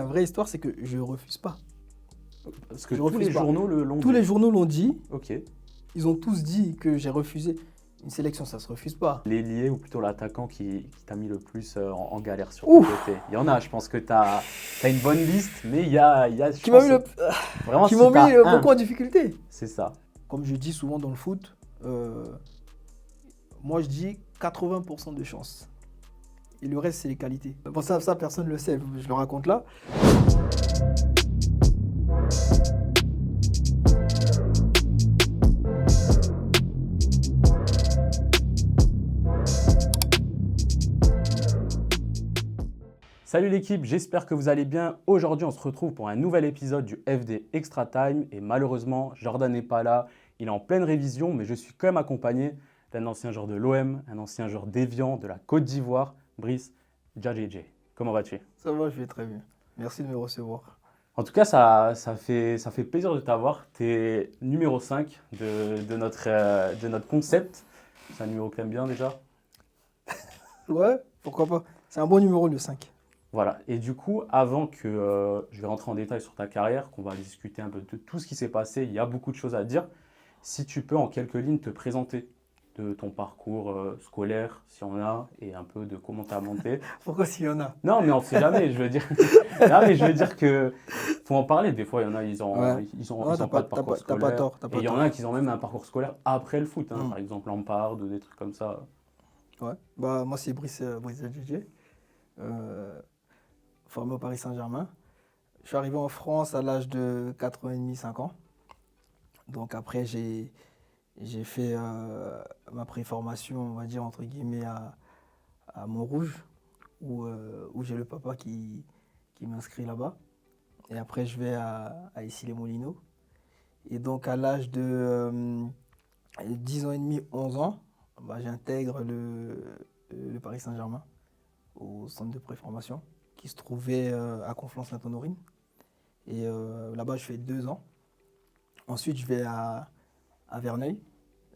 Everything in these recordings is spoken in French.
La vraie histoire, c'est que je refuse pas. Parce que Je tous refuse les pas. journaux l'ont Tous dit. les journaux l'ont dit. Ok. Ils ont tous dit que j'ai refusé. Une sélection, ça se refuse pas. L'ailier ou plutôt l'attaquant qui t'a mis le plus en galère sur ton Ouf. côté. Il y en a, je pense que tu as une bonne liste, mais il y a je Qui m'ont pense, mis, vraiment, qui si m'ont mis t'as un, beaucoup en difficulté. c'est ça. Comme je dis souvent dans le foot, moi je dis 80% de chance. Et le reste, c'est les qualités. Bon, ça, personne ne le sait, je le raconte là. Salut l'équipe, j'espère que vous allez bien. Aujourd'hui, on se retrouve pour un nouvel épisode du FD Extra Time. Et malheureusement, Jordan n'est pas là. Il est en pleine révision, mais je suis quand même accompagné d'un ancien joueur de l'OM, un ancien joueur d'Évian, de la Côte d'Ivoire, Brice Djadjedje. Comment vas-tu? Ça va, je vais très bien. Merci de me recevoir. En tout cas, ça fait plaisir de t'avoir. Tu es numéro 5 de notre concept. C'est un numéro que tu aimes bien déjà. Ouais, pourquoi pas. C'est un bon numéro, le 5. Voilà, et du coup, avant que je vais rentrer en détail sur ta carrière, qu'on va discuter un peu de tout ce qui s'est passé, il y a beaucoup de choses à dire. Si tu peux en quelques lignes te présenter de ton parcours scolaire, s'il y en a, et un peu de comment tu as monté. Pourquoi s'il y en a? Non, mais on ne sait jamais, je veux dire. Non, mais je veux dire que faut en parler. Des fois, il y en a, ils ont, Ouais. ils ont, Non, ils ont pas de parcours t'as pas scolaire. tort, t'as pas Et il y en tort. a qui ont même un parcours scolaire après le foot, hein, Mm. par exemple Lampard ou des trucs comme ça. Ouais. Bah, moi, c'est Brice Djadjedje, formé au Paris Saint-Germain. Je suis arrivé en France à l'âge de 4 ans et demi, 5 ans. Donc après, j'ai fait ma préformation, on va dire, entre guillemets, à Montrouge, où j'ai le papa qui m'inscrit là-bas. Et après, je vais à Issy-les-Moulineaux. Et donc, à l'âge de 10 ans et demi, 11 ans, bah, j'intègre le Paris Saint-Germain au centre de préformation qui se trouvait à Conflans-Sainte-Honorine. Et là-bas, je fais 2 ans. Ensuite, je vais à Verneuil,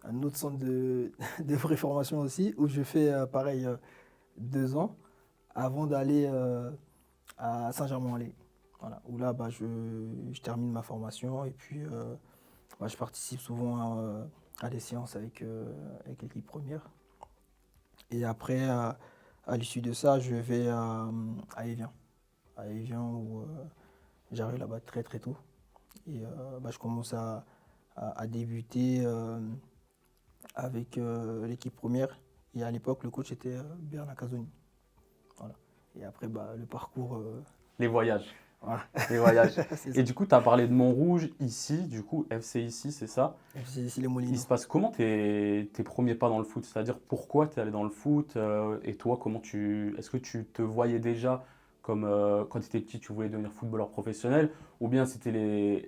un autre centre de préformation aussi, où je fais pareil 2 ans avant d'aller à Saint-Germain-en-Laye. Voilà, où là, bah, je termine ma formation et puis bah, je participe souvent à des séances avec l'équipe première. Et après, à l'issue de ça, je vais à Évian. À Évian où j'arrive là-bas très très tôt. Et bah, je commence à débuter avec l'équipe première. Et à l'époque, le coach était Bernard Casoni. Voilà. Et après, bah, le parcours. Les voyages. Voilà. Les voyages. C'est Et ça. du coup, tu as parlé de Montrouge ici, du coup, FC ici, c'est ça? C'est les Il Moulineaux. se passe comment tes premiers pas dans le foot? C'est-à-dire pourquoi tu es allé dans le foot et toi, est-ce que tu te voyais déjà comme quand tu étais petit, tu voulais devenir footballeur professionnel ou bien c'était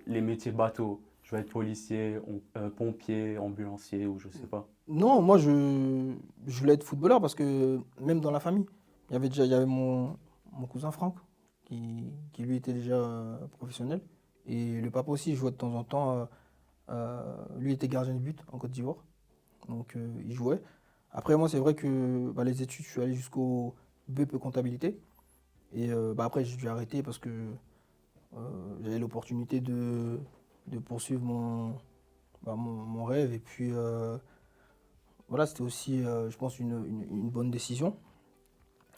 les métiers bateaux? Je vais être policier, pompier, ambulancier ou je sais pas. Non, moi je voulais être footballeur parce que même dans la famille, il y avait mon cousin Franck qui lui était déjà professionnel. Et le papa aussi jouait de temps en temps. Lui était gardien de but en Côte d'Ivoire. Donc il jouait. Après moi c'est vrai que bah, les études, je suis allé jusqu'au BEP comptabilité. Et bah, après j'ai dû arrêter parce que j'avais l'opportunité de poursuivre mon rêve. Et puis voilà, c'était aussi, je pense, une bonne décision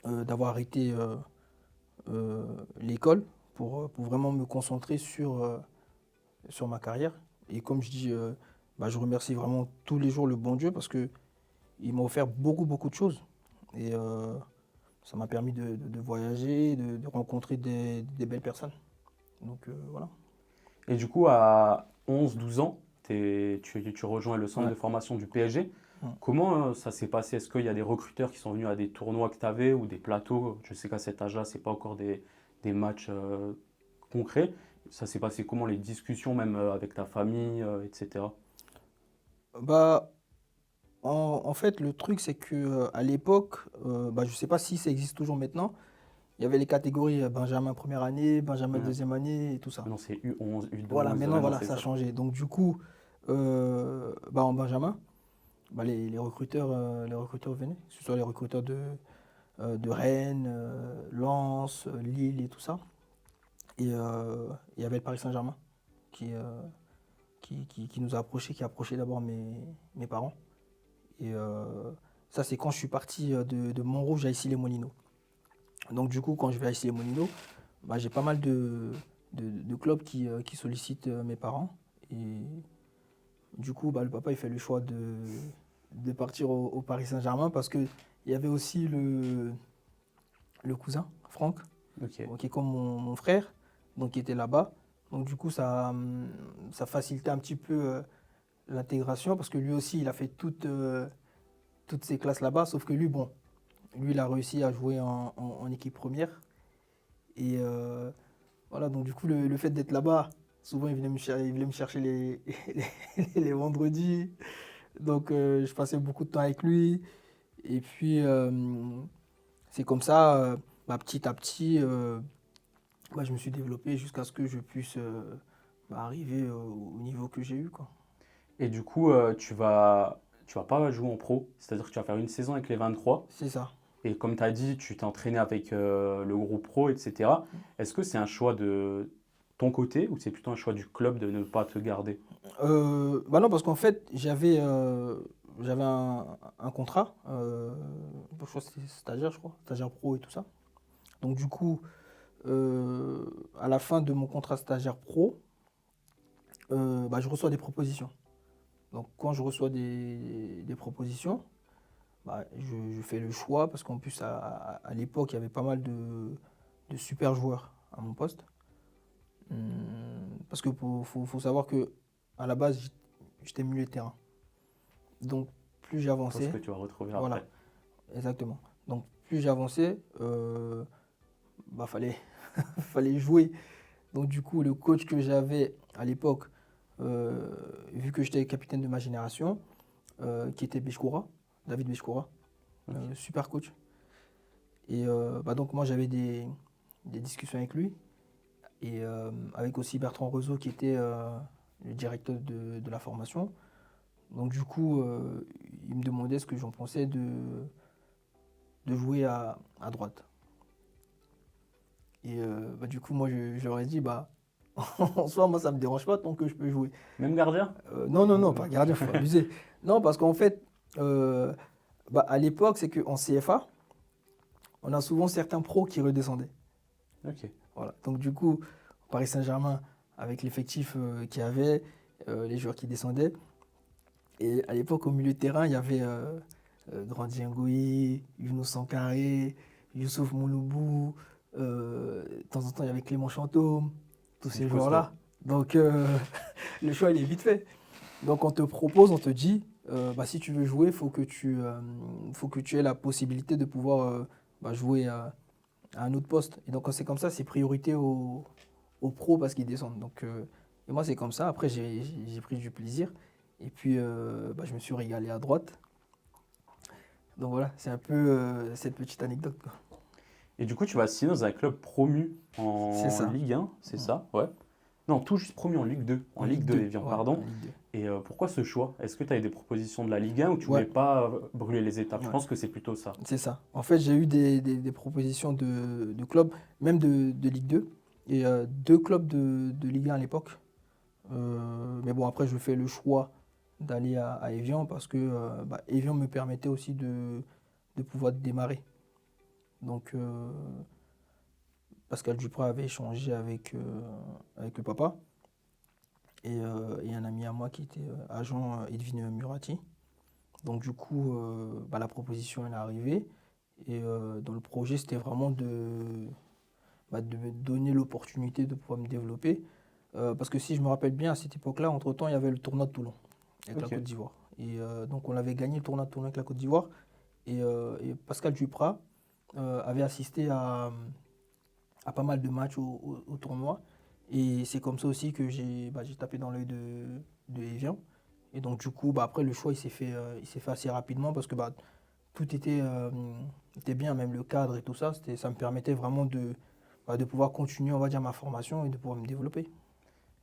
d'avoir arrêté l'école pour vraiment me concentrer sur ma carrière. Et comme je dis, bah, je remercie vraiment tous les jours le bon Dieu parce qu'il m'a offert beaucoup, beaucoup de choses. Et ça m'a permis de voyager, de rencontrer des belles personnes. Donc voilà. Et du coup, à 11-12 ans, tu rejoins le centre Ouais. de formation du PSG. Mm. Comment ça s'est passé? Est-ce qu'il y a des recruteurs qui sont venus à des tournois que tu avais ou des plateaux? Je sais qu'à cet âge-là, ce n'est pas encore des matchs concrets. Ça s'est passé comment les discussions, même avec ta famille, etc. Bah, en fait, le truc, c'est que à l'époque, bah, je ne sais pas si ça existe toujours maintenant, il y avait les catégories Benjamin première année, Benjamin Ouais. deuxième année et tout ça. Maintenant, c'est U11, U12. Voilà, maintenant, voilà, c'est ça a ça. changé. Donc, du coup, bah, en Benjamin, bah, les recruteurs venaient, que ce soit les recruteurs de Rennes, Lens, Lille et tout ça. Et il y avait le Paris Saint-Germain qui, qui nous a approchés, qui a approché d'abord mes parents. Et ça, c'est quand je suis parti de Montrouge à Issy-les-Moulineaux. Donc du coup, quand je vais à Issy-les-Moulineaux, bah, j'ai pas mal de clubs qui sollicitent mes parents. Et du coup, bah, le papa, il fait le choix de partir au Paris Saint-Germain parce qu'il y avait aussi le cousin, Franck, Ok. qui est comme mon frère, donc qui était là-bas. Donc du coup, ça facilitait un petit peu l'intégration parce que lui aussi, il a fait toutes ses classes là-bas, sauf que lui, bon, lui, il a réussi à jouer en équipe première. Et voilà, donc du coup, le fait d'être là-bas, souvent, il venait me chercher les vendredis. Donc, je passais beaucoup de temps avec lui. Et puis, c'est comme ça, bah, petit à petit, bah, je me suis développé jusqu'à ce que je puisse bah, arriver au niveau que j'ai eu, quoi. Et du coup, tu vas pas jouer en pro, c'est-à-dire que tu vas faire une saison avec les 23. C'est ça. Et comme tu as dit, tu t'es entraîné avec le groupe pro, etc. Est-ce que c'est un choix de ton côté ou c'est plutôt un choix du club de ne pas te garder? Bah non, parce qu'en fait, j'avais un contrat, je crois que c'était stagiaire, je crois, stagiaire pro et tout ça. Donc du coup, à la fin de mon contrat stagiaire pro, bah, je reçois des propositions. Donc quand je reçois des propositions, bah, je fais le choix parce qu'en plus à l'époque, il y avait pas mal de super joueurs à mon poste. Parce que faut savoir que à la base, j'étais milieu de terrain. Donc plus Chose j'avançais, que tu vas retrouver voilà, après. exactement. Donc plus j'avançais, bah fallait jouer. Donc du coup, le coach que j'avais à l'époque, vu que j'étais capitaine de ma génération, qui était Bechkoura, David Bechkoura, Ok. super coach. Et bah donc moi j'avais des discussions avec lui et avec aussi Bertrand Rezeau qui était le directeur de la formation. Donc du coup, il me demandait ce que j'en pensais de jouer à droite. Et bah, du coup, moi je leur ai dit, bah en soi, moi ça me dérange pas tant que je peux jouer. Même gardien? Non, non, non, pas gardien, faut abuser. Non, parce qu'en fait, euh, bah, à l'époque, c'est qu'en CFA, on a souvent certains pros qui redescendaient. Ok. Voilà. Donc du coup, Paris Saint-Germain, avec l'effectif qu'il y avait, les joueurs qui descendaient, et à l'époque, au milieu de terrain, il y avait Grandi Ngoyi, Younous Sankaré, Youssouf Mouloubou, de temps en temps, il y avait Clément Chantôme, tous Du ces costaud. joueurs-là. Donc le choix, il est vite fait. Donc on te propose, on te dit, bah, si tu veux jouer, faut que tu aies la possibilité de pouvoir bah, jouer à un autre poste. Et donc quand c'est comme ça, c'est priorité aux pros parce qu'ils descendent. Donc, et moi c'est comme ça. Après j'ai pris du plaisir. Et puis bah, je me suis régalé à droite. Donc voilà, c'est un peu cette petite anecdote, quoi. Et du coup, tu vas signer dans un club promu C'est en ça. Ligue 1, c'est ça? Ouais. Non, tout juste promu en Ligue 2. En En Ligue Ligue 2, 2. Evian, Ouais, pardon. en Ligue 2. Et pourquoi ce choix? Est-ce que tu as eu des propositions de la Ligue 1 ou tu voulais Ouais, pas brûler les étapes? Je ouais, pense que c'est plutôt ça. c'est ça. En fait, j'ai eu des propositions de clubs, même de Ligue 2, et deux clubs de Ligue 1 à l'époque. Mais bon, après, je fais le choix d'aller à Evian parce que bah, Evian me permettait aussi de pouvoir démarrer. Donc, Pascal Duprat avait échangé avec le papa et un ami à moi qui était agent Edwin Murati. Donc, du coup, bah, la proposition elle est arrivée. Et dans le projet, c'était vraiment bah, de me donner l'opportunité de pouvoir me développer. Parce que si je me rappelle bien, à cette époque-là, entre-temps, il y avait le tournoi de Toulon avec la Ok. Côte d'Ivoire. Et donc, on avait gagné le tournoi de Toulon avec la Côte d'Ivoire. Et Pascal Duprat avait assisté à pas mal de matchs au tournoi. Et c'est comme ça aussi que j'ai tapé dans l'œil de Evian. Et donc, du coup, bah, après, le choix, il s'est fait assez rapidement parce que bah, tout était bien, même le cadre et tout ça. Ça me permettait vraiment bah, de pouvoir continuer, on va dire, ma formation et de pouvoir me développer.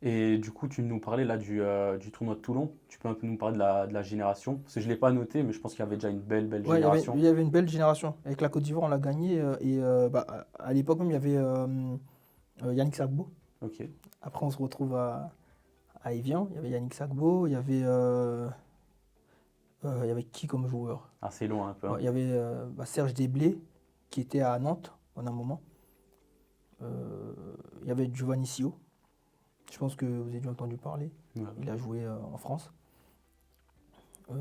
Et du coup, tu nous parlais là du tournoi de Toulon. Tu peux un peu nous parler de la génération? Parce que je ne l'ai pas noté, mais je pense qu'il y avait déjà une belle, belle Ouais, génération. il y avait une belle génération. Avec la Côte d'Ivoire, on l'a gagné. Et bah, à l'époque même, il y avait Yannick Sagbo. Ok. Après, on se retrouve à Evian. Il y avait Yannick Sagbo, il y avait qui comme joueur? Assez loin un peu. Hein. Ouais, il y avait Serge Desblés, qui était à Nantes en un moment. Il y avait Giovanni Sio. Je pense que vous avez déjà entendu parler. Ouais. Il a joué en France. Il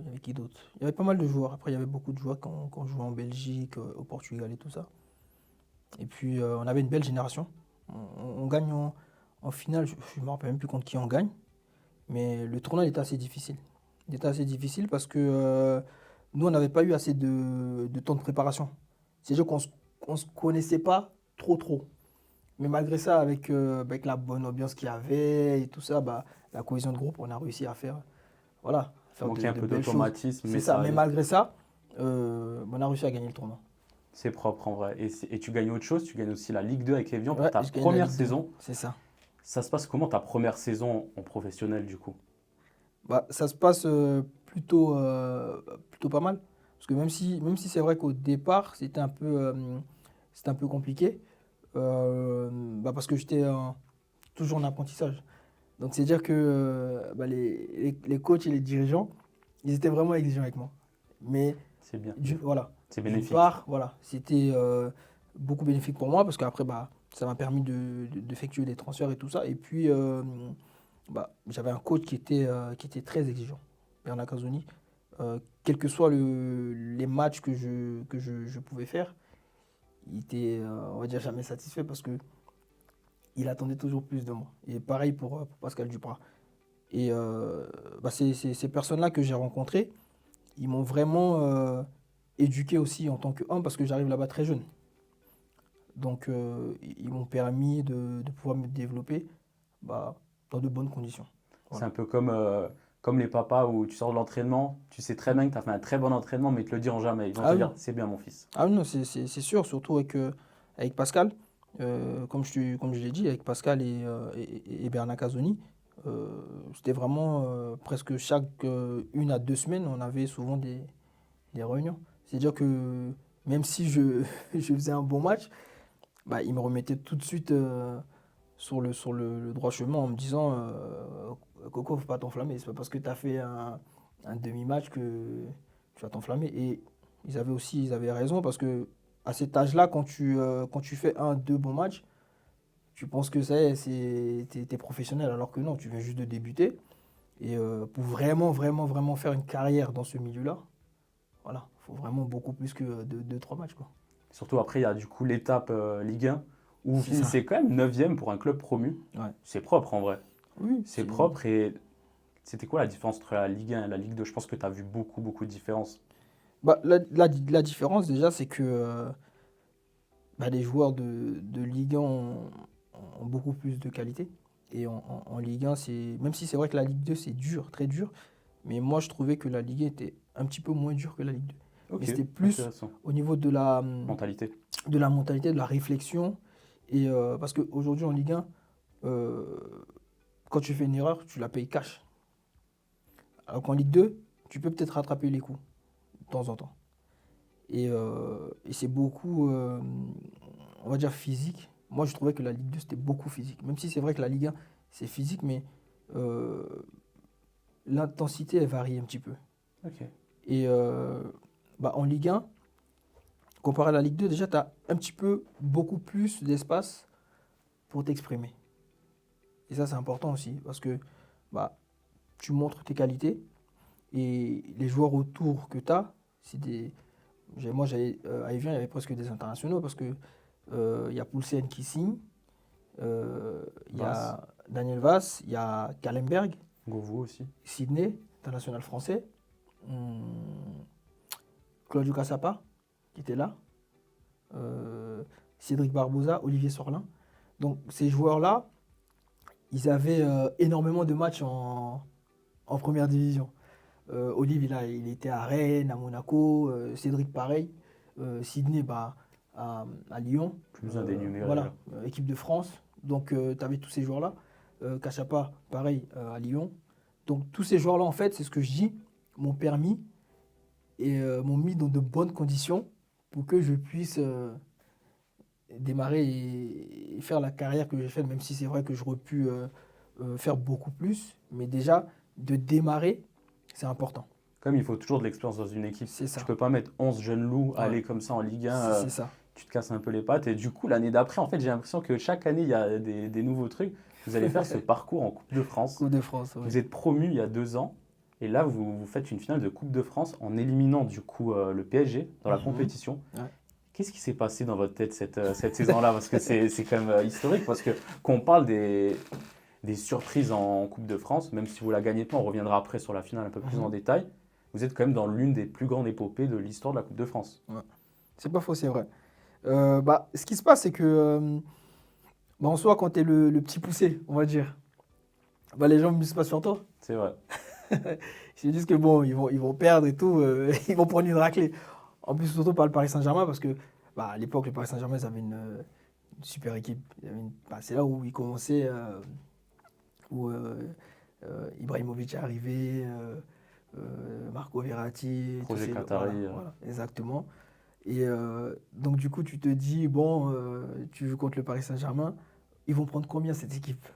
y avait qui d'autre? Il y avait pas mal de joueurs. Après, il y avait beaucoup de joueurs qui ont joué en Belgique, au Portugal et tout ça. Et puis, on avait une belle génération. On gagne en finale, je ne me rappelle même plus contre qui on gagne. Mais le tournoi il était assez difficile. Il était assez difficile parce que nous, on n'avait pas eu assez de temps de préparation. C'est-à-dire qu'on ne se connaissait pas trop. Mais malgré ça, avec la bonne ambiance qu'il y avait et tout ça, bah, la cohésion de groupe, on a réussi à faire, voilà, Il faire manquait un de peu belles choses. d'automatisme, C'est mais ça, ça mais allait. malgré ça, on a réussi à gagner le tournoi. C'est propre en vrai. Et tu gagnes autre chose, tu gagnes aussi la Ligue 2 avec Evian pour Ouais, ta je gagne la première Ligue 2. saison. C'est ça. Ça se passe comment ta première saison en professionnel du coup? Bah, ça se passe plutôt pas mal. Parce que même si c'est vrai qu'au départ, c'était un peu compliqué, bah, parce que j'étais toujours en apprentissage. Donc, c'est-à-dire que bah, les coachs et les dirigeants, ils étaient vraiment exigeants avec moi. Mais C'est bien. voilà, C'est d'une bénéfique. part, voilà, c'était beaucoup bénéfique pour moi parce qu'après, bah, ça m'a permis d'effectuer des transferts et tout ça. Et puis, bah, j'avais un coach qui était très exigeant, Bernard Casoni. Quels que soient les matchs que je pouvais faire, il était, on va dire, jamais satisfait parce que il attendait toujours plus de moi. Et pareil pour Pascal Duprat. Et bah, ces personnes-là que j'ai rencontrées, ils m'ont vraiment éduqué aussi en tant qu'homme parce que j'arrive là-bas très jeune. Donc, ils m'ont permis de pouvoir me développer bah, dans de bonnes conditions. C'est Voilà. un peu comme les papas où tu sors de l'entraînement, tu sais très bien que tu as fait un très bon entraînement, mais ils te le diront jamais. Ils vont te Ah oui, dire, c'est bien mon fils. ah oui, non, c'est sûr, surtout avec Pascal. Comme je l'ai dit, avec Pascal et Bernard Casoni, c'était vraiment presque chaque 1 à 2 semaines, on avait souvent des réunions. C'est-à-dire que même si je faisais un bon match, bah, il me remettait tout de suite sur le droit chemin en me disant Coco, faut pas t'enflammer. C'est pas parce que tu as fait un demi-match que tu vas t'enflammer. Et ils avaient raison parce que à cet âge-là, quand tu fais deux bons matchs, tu penses que ça y est, t'es professionnel, alors que non, tu viens juste de débuter. Et pour vraiment, vraiment, vraiment faire une carrière dans ce milieu-là, voilà, il faut vraiment beaucoup plus que deux, trois matchs, quoi. Surtout après, il y a du coup l'étape Ligue 1 où vous C'est ça. finissez quand même 9e pour un club promu. Ouais. C'est propre en vrai. Oui, C'est propre et c'était quoi la différence entre la Ligue 1 et la Ligue 2? Je pense que tu as vu beaucoup de différences. Bah, la différence déjà, c'est que bah, les joueurs de Ligue 1 ont beaucoup plus de qualité. Et en Ligue 1, même si c'est vrai que la Ligue 2, c'est dur, très dur, mais moi, je trouvais que la Ligue 1 était un petit peu moins dure que la Ligue 2. Mais Ok, c'était plus intéressant. au niveau Mentalité. de la mentalité, de la réflexion. Et parce qu'aujourd'hui, en Ligue 1, euh, quand tu fais une erreur, tu la payes cash. Alors qu'en Ligue 2, tu peux peut-être rattraper les coups de temps en temps. Et c'est beaucoup, on va dire, physique. Moi, je trouvais que la Ligue 2, c'était beaucoup physique. Même si c'est vrai que la Ligue 1, c'est physique, mais euh, l'intensité, elle varie un petit peu. Ok. Et bah, en Ligue 1, comparé à la Ligue 2, déjà, tu as un petit peu beaucoup plus d'espace pour t'exprimer. Et ça, c'est important aussi, parce que bah, tu montres tes qualités, et les joueurs autour que tu as, c'est des... Moi, à Evian, il y avait presque des internationaux, parce que il y a Poulsen qui signe, il y Vass, a Daniel Vass, il y a Kallenberg, Govou aussi. Sydney, international français, hum, Claudio Cassapa, qui était là, Cédric Barbosa, Olivier Sorlin. Donc ces joueurs-là, ils avaient énormément de matchs en première division. Olive, il était à Rennes, à Monaco, Cédric pareil, Sydney bah, à Lyon, Plus besoin d'énumérer là. voilà, équipe de France. Donc tu avais tous ces joueurs-là. Cachapa, pareil, à Lyon. Donc tous ces joueurs-là, en fait, c'est ce que je dis, m'ont permis et m'ont mis dans de bonnes conditions pour que je puisse démarrer et faire la carrière que j'ai faite, même si c'est vrai que j'aurais pu faire beaucoup plus. Mais déjà, de démarrer, c'est important. Comme il faut toujours de l'expérience dans une équipe. C'est Tu ça. peux pas mettre 11 jeunes loups, Ouais, aller comme ça en Ligue 1, c'est ça. tu te casses un peu les pattes. Et du coup, l'année d'après, en fait, j'ai l'impression que chaque année, il y a des nouveaux trucs. Vous allez faire ce parcours en Coupe de France. Coupe de France, oui. Vous êtes promu il y a 2 ans. Et là, vous faites une finale de Coupe de France en éliminant du coup le PSG dans la compétition. Ouais. Qu'est-ce qui s'est passé dans votre tête cette saison-là? Parce que c'est quand même historique. Parce que quand on parle des surprises en Coupe de France, même si vous la gagnez pas, on reviendra après sur la finale un peu plus en détail. Vous êtes quand même dans l'une des plus grandes épopées de l'histoire de la Coupe de France. Ouais. C'est pas faux, c'est vrai. Ce qui se passe, c'est que en soi, quand tu es le petit poussé, on va dire, les gens ne misent pas sur toi. C'est vrai. Ils se disent que bon, ils vont perdre et tout, ils vont prendre une raclée. En plus, surtout par le Paris Saint-Germain, parce que à l'époque, le Paris Saint-Germain, ils avaient une super équipe. C'est là où ils commençaient, où Ibrahimovic est arrivé, Marco Verratti, Projet tous ces- Qatari. voilà, exactement. Et donc, du coup, tu te dis, bon, tu joues contre le Paris Saint-Germain, ils vont prendre combien cette équipe?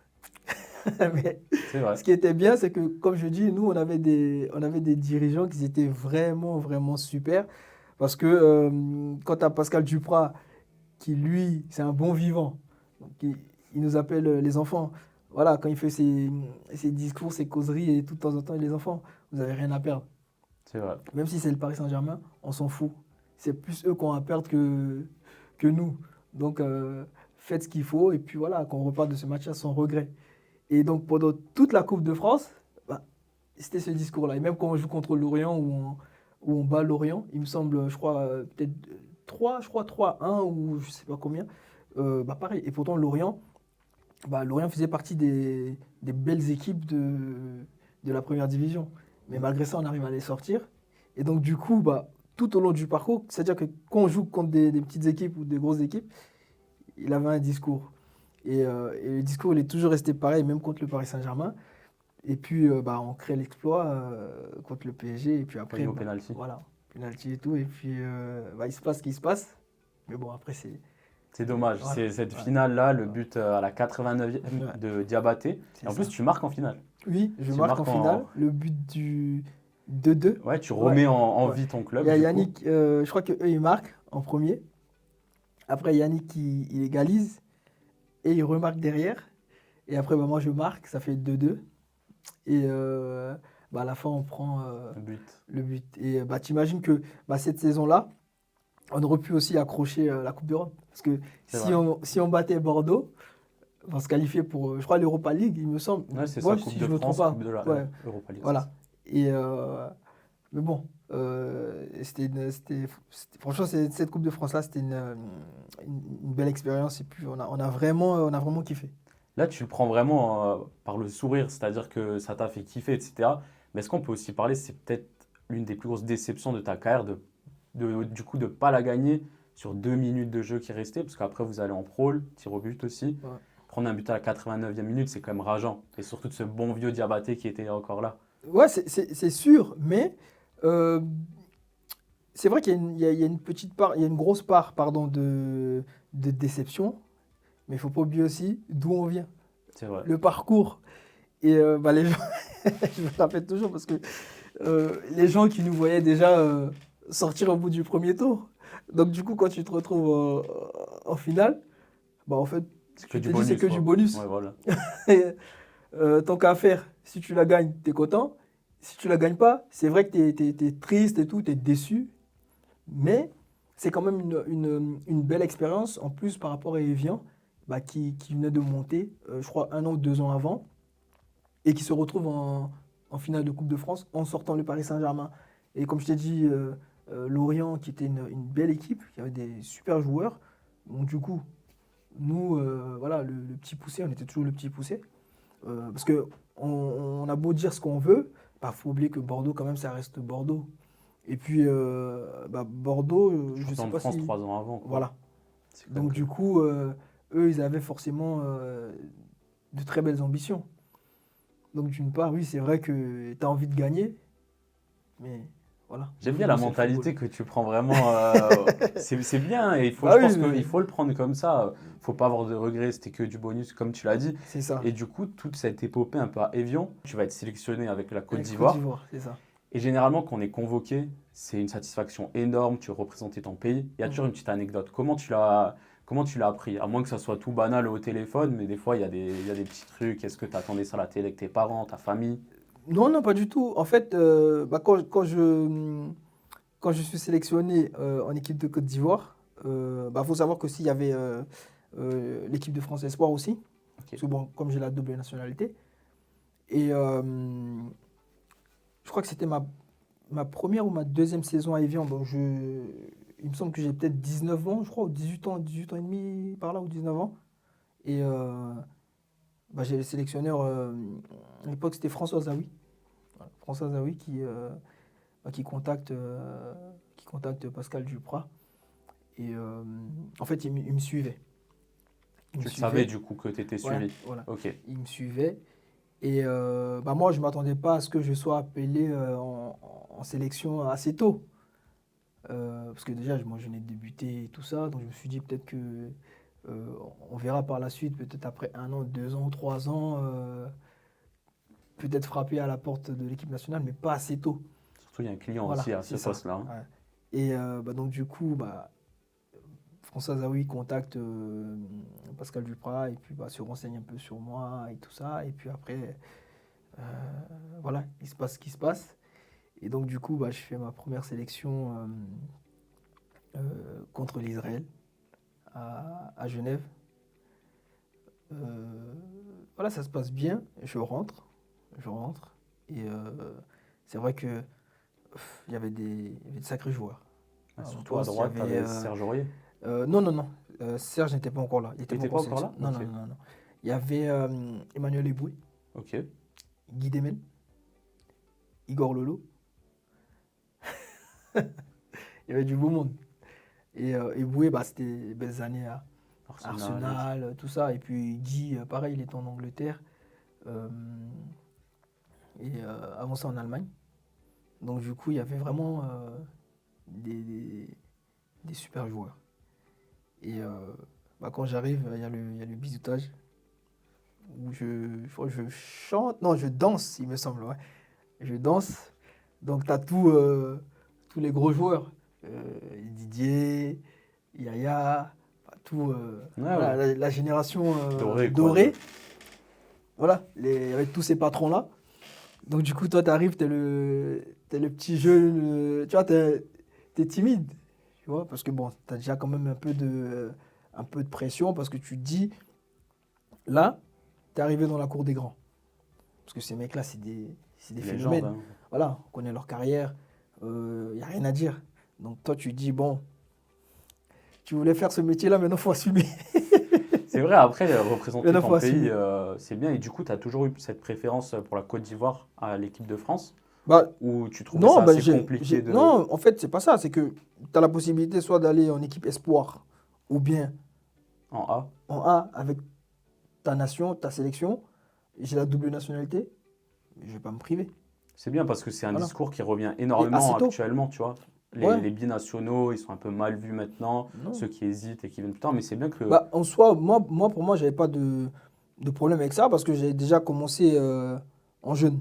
Mais C'est vrai. ce qui était bien, c'est que, comme je dis, nous, on avait des dirigeants qui étaient vraiment, vraiment super. Parce que quand tu as Pascal Duprat, qui lui, c'est un bon vivant, donc il nous appelle les enfants. Voilà, quand il fait ses discours, ses causeries, et tout de temps en temps, les enfants, vous n'avez rien à perdre. C'est vrai. Même si c'est le Paris Saint-Germain, on s'en fout. C'est plus eux qui ont à perdre que nous. Donc, faites ce qu'il faut, et puis voilà, qu'on repart de ce match-là sans regret. Et donc, pendant toute la Coupe de France, c'était ce discours-là. Et même quand on joue contre Lorient, où on bat Lorient, il me semble, je crois, peut-être 3-1 ou je sais pas combien. Pareil. Et pourtant, Lorient faisait partie des belles équipes de la première division. Mais malgré ça, on arrive à les sortir. Et donc, du coup, tout au long du parcours, c'est-à-dire que quand on joue contre des petites équipes ou des grosses équipes, il avait un discours. Et le discours, il est toujours resté pareil, même contre le Paris Saint-Germain. Et puis, on crée l'exploit contre le PSG. Et puis après, Gagné au penalty. voilà, penalty et tout. Et puis, il se passe ce qui se passe. Mais bon, après, c'est C'est dommage. voilà. C'est cette finale-là, le but à la 89e de Diabaté. Et en plus, tu marques en finale. Oui, je Tu marque marques en finale. Le but du 2-2. Ouais, tu remets en Ouais. vie ton club. Il y a du coup. Yannick, je crois qu'eux, ils marquent en premier. Après, Yannick, il égalise. Et il remarque derrière. Et après, moi, je marque. Ça fait 2-2. Et à la fin, on prend le but. Et t'imagines que cette saison-là, on aurait pu aussi accrocher la Coupe d'Europe. Parce que si on battait Bordeaux, on va se qualifier pour, je crois, l'Europa League, il me semble. Ouais, c'est Moi, ça, Coupe si de je me France, trompe pas. Coupe de la Ouais, Europa League. voilà. Et, mais bon, franchement, cette Coupe de France-là, c'était une belle expérience. Et puis, on a vraiment kiffé. Là, tu le prends vraiment par le sourire, c'est-à-dire que ça t'a fait kiffer, etc. Mais est-ce qu'on peut aussi parler, c'est peut-être l'une des plus grosses déceptions de ta carrière, du coup, de ne pas la gagner sur 2 minutes de jeu qui restaient, parce qu'après, vous allez en prôle, tir au but aussi. Ouais. Prendre un but à la 89e minute, c'est quand même rageant. Et surtout de ce bon vieux Diabaté qui était encore là. Ouais, c'est sûr, mais c'est vrai qu'il y a une petite part, il y a une grosse part, pardon, de déception, mais il ne faut pas oublier aussi d'où on vient, C'est vrai. le parcours. Et les gens, je me rappelle toujours parce que les gens qui nous voyaient déjà sortir au bout du premier tour, donc du coup, quand tu te retrouves en finale, en fait, C'est que tu du te dis bonus. c'est que du bonus. Ouais, voilà. Et, tant qu'à faire, si tu la gagnes, tu es content. Si tu la gagnes pas, c'est vrai que tu es triste et tout, tu es déçu. Mais c'est quand même une belle expérience, en plus par rapport à Evian, qui venait de monter, je crois, 1 an ou 2 ans avant, et qui se retrouve en finale de Coupe de France en sortant le Paris Saint-Germain. Et comme je t'ai dit, Lorient, qui était une belle équipe, qui avait des super joueurs. Donc du coup, nous, voilà, le petit poussé, on était toujours le petit poussé. Parce qu'on a beau dire ce qu'on veut, il faut oublier que Bordeaux, quand même, ça reste Bordeaux. Et puis, Bordeaux, je ne sais pas France, si... 3 ans avant. Quoi. Voilà. Donc, du coup, eux, ils avaient forcément de très belles ambitions. Donc, d'une part, oui, c'est vrai que tu as envie de gagner, mais Voilà. J'aime Le bien la football, c'est le mentalité football. que tu prends vraiment. C'est bien et Ah je oui, pense qu'il faut le prendre comme ça. Faut pas avoir de regrets, c'était que du bonus, comme tu l'as dit. c'est ça. Et du coup, toute cette épopée un peu à Évian, tu vas être sélectionné avec la Côte Avec Côte d'Ivoire. d'Ivoire, c'est ça. Et généralement, quand on est convoqué, c'est une satisfaction énorme, tu représentais ton pays. Il y a toujours Mhm. une petite anecdote. Comment tu l'as appris? À moins que ça soit tout banal au téléphone, mais des fois, il y a des petits trucs. Est-ce que tu attendais ça à la télé avec tes parents, ta famille? Non, non, pas du tout. En fait, quand je suis sélectionné en équipe de Côte d'Ivoire, faut savoir qu'aussi il y avait l'équipe de France Espoir aussi. Ok. Parce que bon, comme j'ai la double nationalité. Et je crois que c'était ma première ou ma deuxième saison à Evian. Il me semble que j'ai peut-être 19 ans, je crois, ou 18 ans et demi par là, ou 19 ans. Et j'ai le sélectionneur, à l'époque c'était François Zawi. Voilà, François Zawi qui contacte Pascal Duprat. Et en fait, il me suivait. Il me Tu le savais suivait. du coup que tu étais Ouais, suivi. voilà. Ok. Il me suivait. Et moi, je ne m'attendais pas à ce que je sois appelé en sélection assez tôt. Parce que déjà, moi, je venais de débuter et tout ça. Donc, je me suis dit peut-être que on verra par la suite, peut-être après 1 an, 2 ans, 3 ans, peut-être frapper à la porte de l'équipe nationale, mais pas assez tôt. Surtout, il y a un client aussi Voilà, à ce c'est ça. poste-là, hein. Ouais. Et donc, du coup, François Zawi contacte Pascal Duprat et puis se renseigne un peu sur moi et tout ça. Et puis après, euh, voilà, il se passe ce qui se passe. Et donc, du coup, je fais ma première sélection contre l'Israël à Genève. Voilà, ça se passe bien. Je rentre. Et c'est vrai que il y avait des sacrés joueurs. Au Surtout à poste, il y droite, tu avait. avais Serge Aurier. Non, non, non. Serge n'était pas encore là. Il Il n'était pas n'était encore pas encore sélectionné. là? Non, non, Ok. non, non, non. Il y avait Emmanuel Eboué, Ok. Guy Demel, Igor Lolo. Il y avait du beau monde. Et Eboué, c'était les belles années à Arsenal. Arsenal, tout ça. Et puis Guy, pareil, il était en Angleterre. euh, et avant ça en Allemagne. Donc du coup, il y avait vraiment des super joueurs. Et quand j'arrive, il y a le bizutage. Où je crois que je chante, non, je danse, il me semble, ouais. Je danse. Donc tu as tous les gros joueurs. Didier, Yaya, tout, Ouais, voilà, ouais. la génération Doré, quoi. dorée. Voilà, avec tous ces patrons-là. Donc du coup, toi, tu arrives, t'es le petit jeune, tu vois, t'es timide, tu vois, parce que bon, tu as déjà quand même un peu de pression, parce que tu te dis, là, tu es arrivé dans la cour des grands. Parce que ces mecs-là, c'est des Légende, phénomènes. hein. Voilà, on connaît leur carrière, il n'y a rien à dire. Donc toi, tu te dis, bon, tu voulais faire ce métier-là, maintenant, il faut assumer. C'est vrai, après, représenter Maintenant, il ton faut pays, assumer. c'est bien. Et du coup, tu as toujours eu cette préférence pour la Côte d'Ivoire à l'équipe de France? Bah, Ou tu trouvais non, ça assez compliqué de... non, en fait, c'est pas ça. C'est que tu as la possibilité soit d'aller en équipe espoir ou bien En A? en A avec ta nation, ta sélection. J'ai la double nationalité, je vais pas me priver. C'est bien parce que c'est un Voilà. discours qui revient Et assez énormément tôt. actuellement, tu vois. Ouais. Les binationaux, ils sont un peu mal vus maintenant, Non. ceux qui hésitent et qui viennent plus tard, mais c'est bien que... En soi, pour moi, j'avais pas de problème avec ça parce que j'ai déjà commencé en jeune.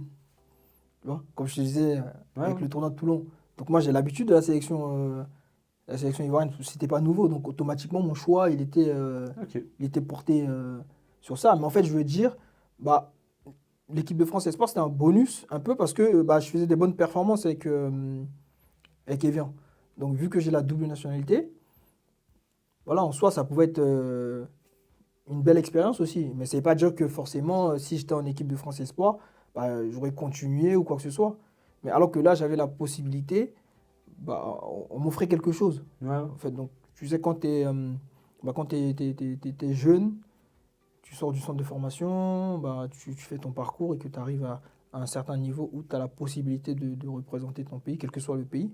Tu vois, comme je te disais, Ouais, avec ouais. le tournoi de Toulon. Donc moi, j'ai l'habitude de la sélection ivoirienne. C'était pas nouveau. Donc automatiquement, mon choix, Ok. il était porté sur ça. Mais en fait, je veux dire, l'équipe de France Espoir, c'était un bonus un peu parce que je faisais des bonnes performances avec Evian. Donc vu que j'ai la double nationalité, voilà, en soi, ça pouvait être une belle expérience aussi. Mais c'est pas dire que forcément, si j'étais en équipe de France Espoir, j'aurais continué ou quoi que ce soit. Mais alors que là, j'avais la possibilité, on m'offrait quelque chose. Ouais, ouais. En fait, donc, tu sais, quand tu es, jeune, tu sors du centre de formation, tu fais ton parcours et que tu arrives à un certain niveau où tu as la possibilité de représenter ton pays, quel que soit le pays,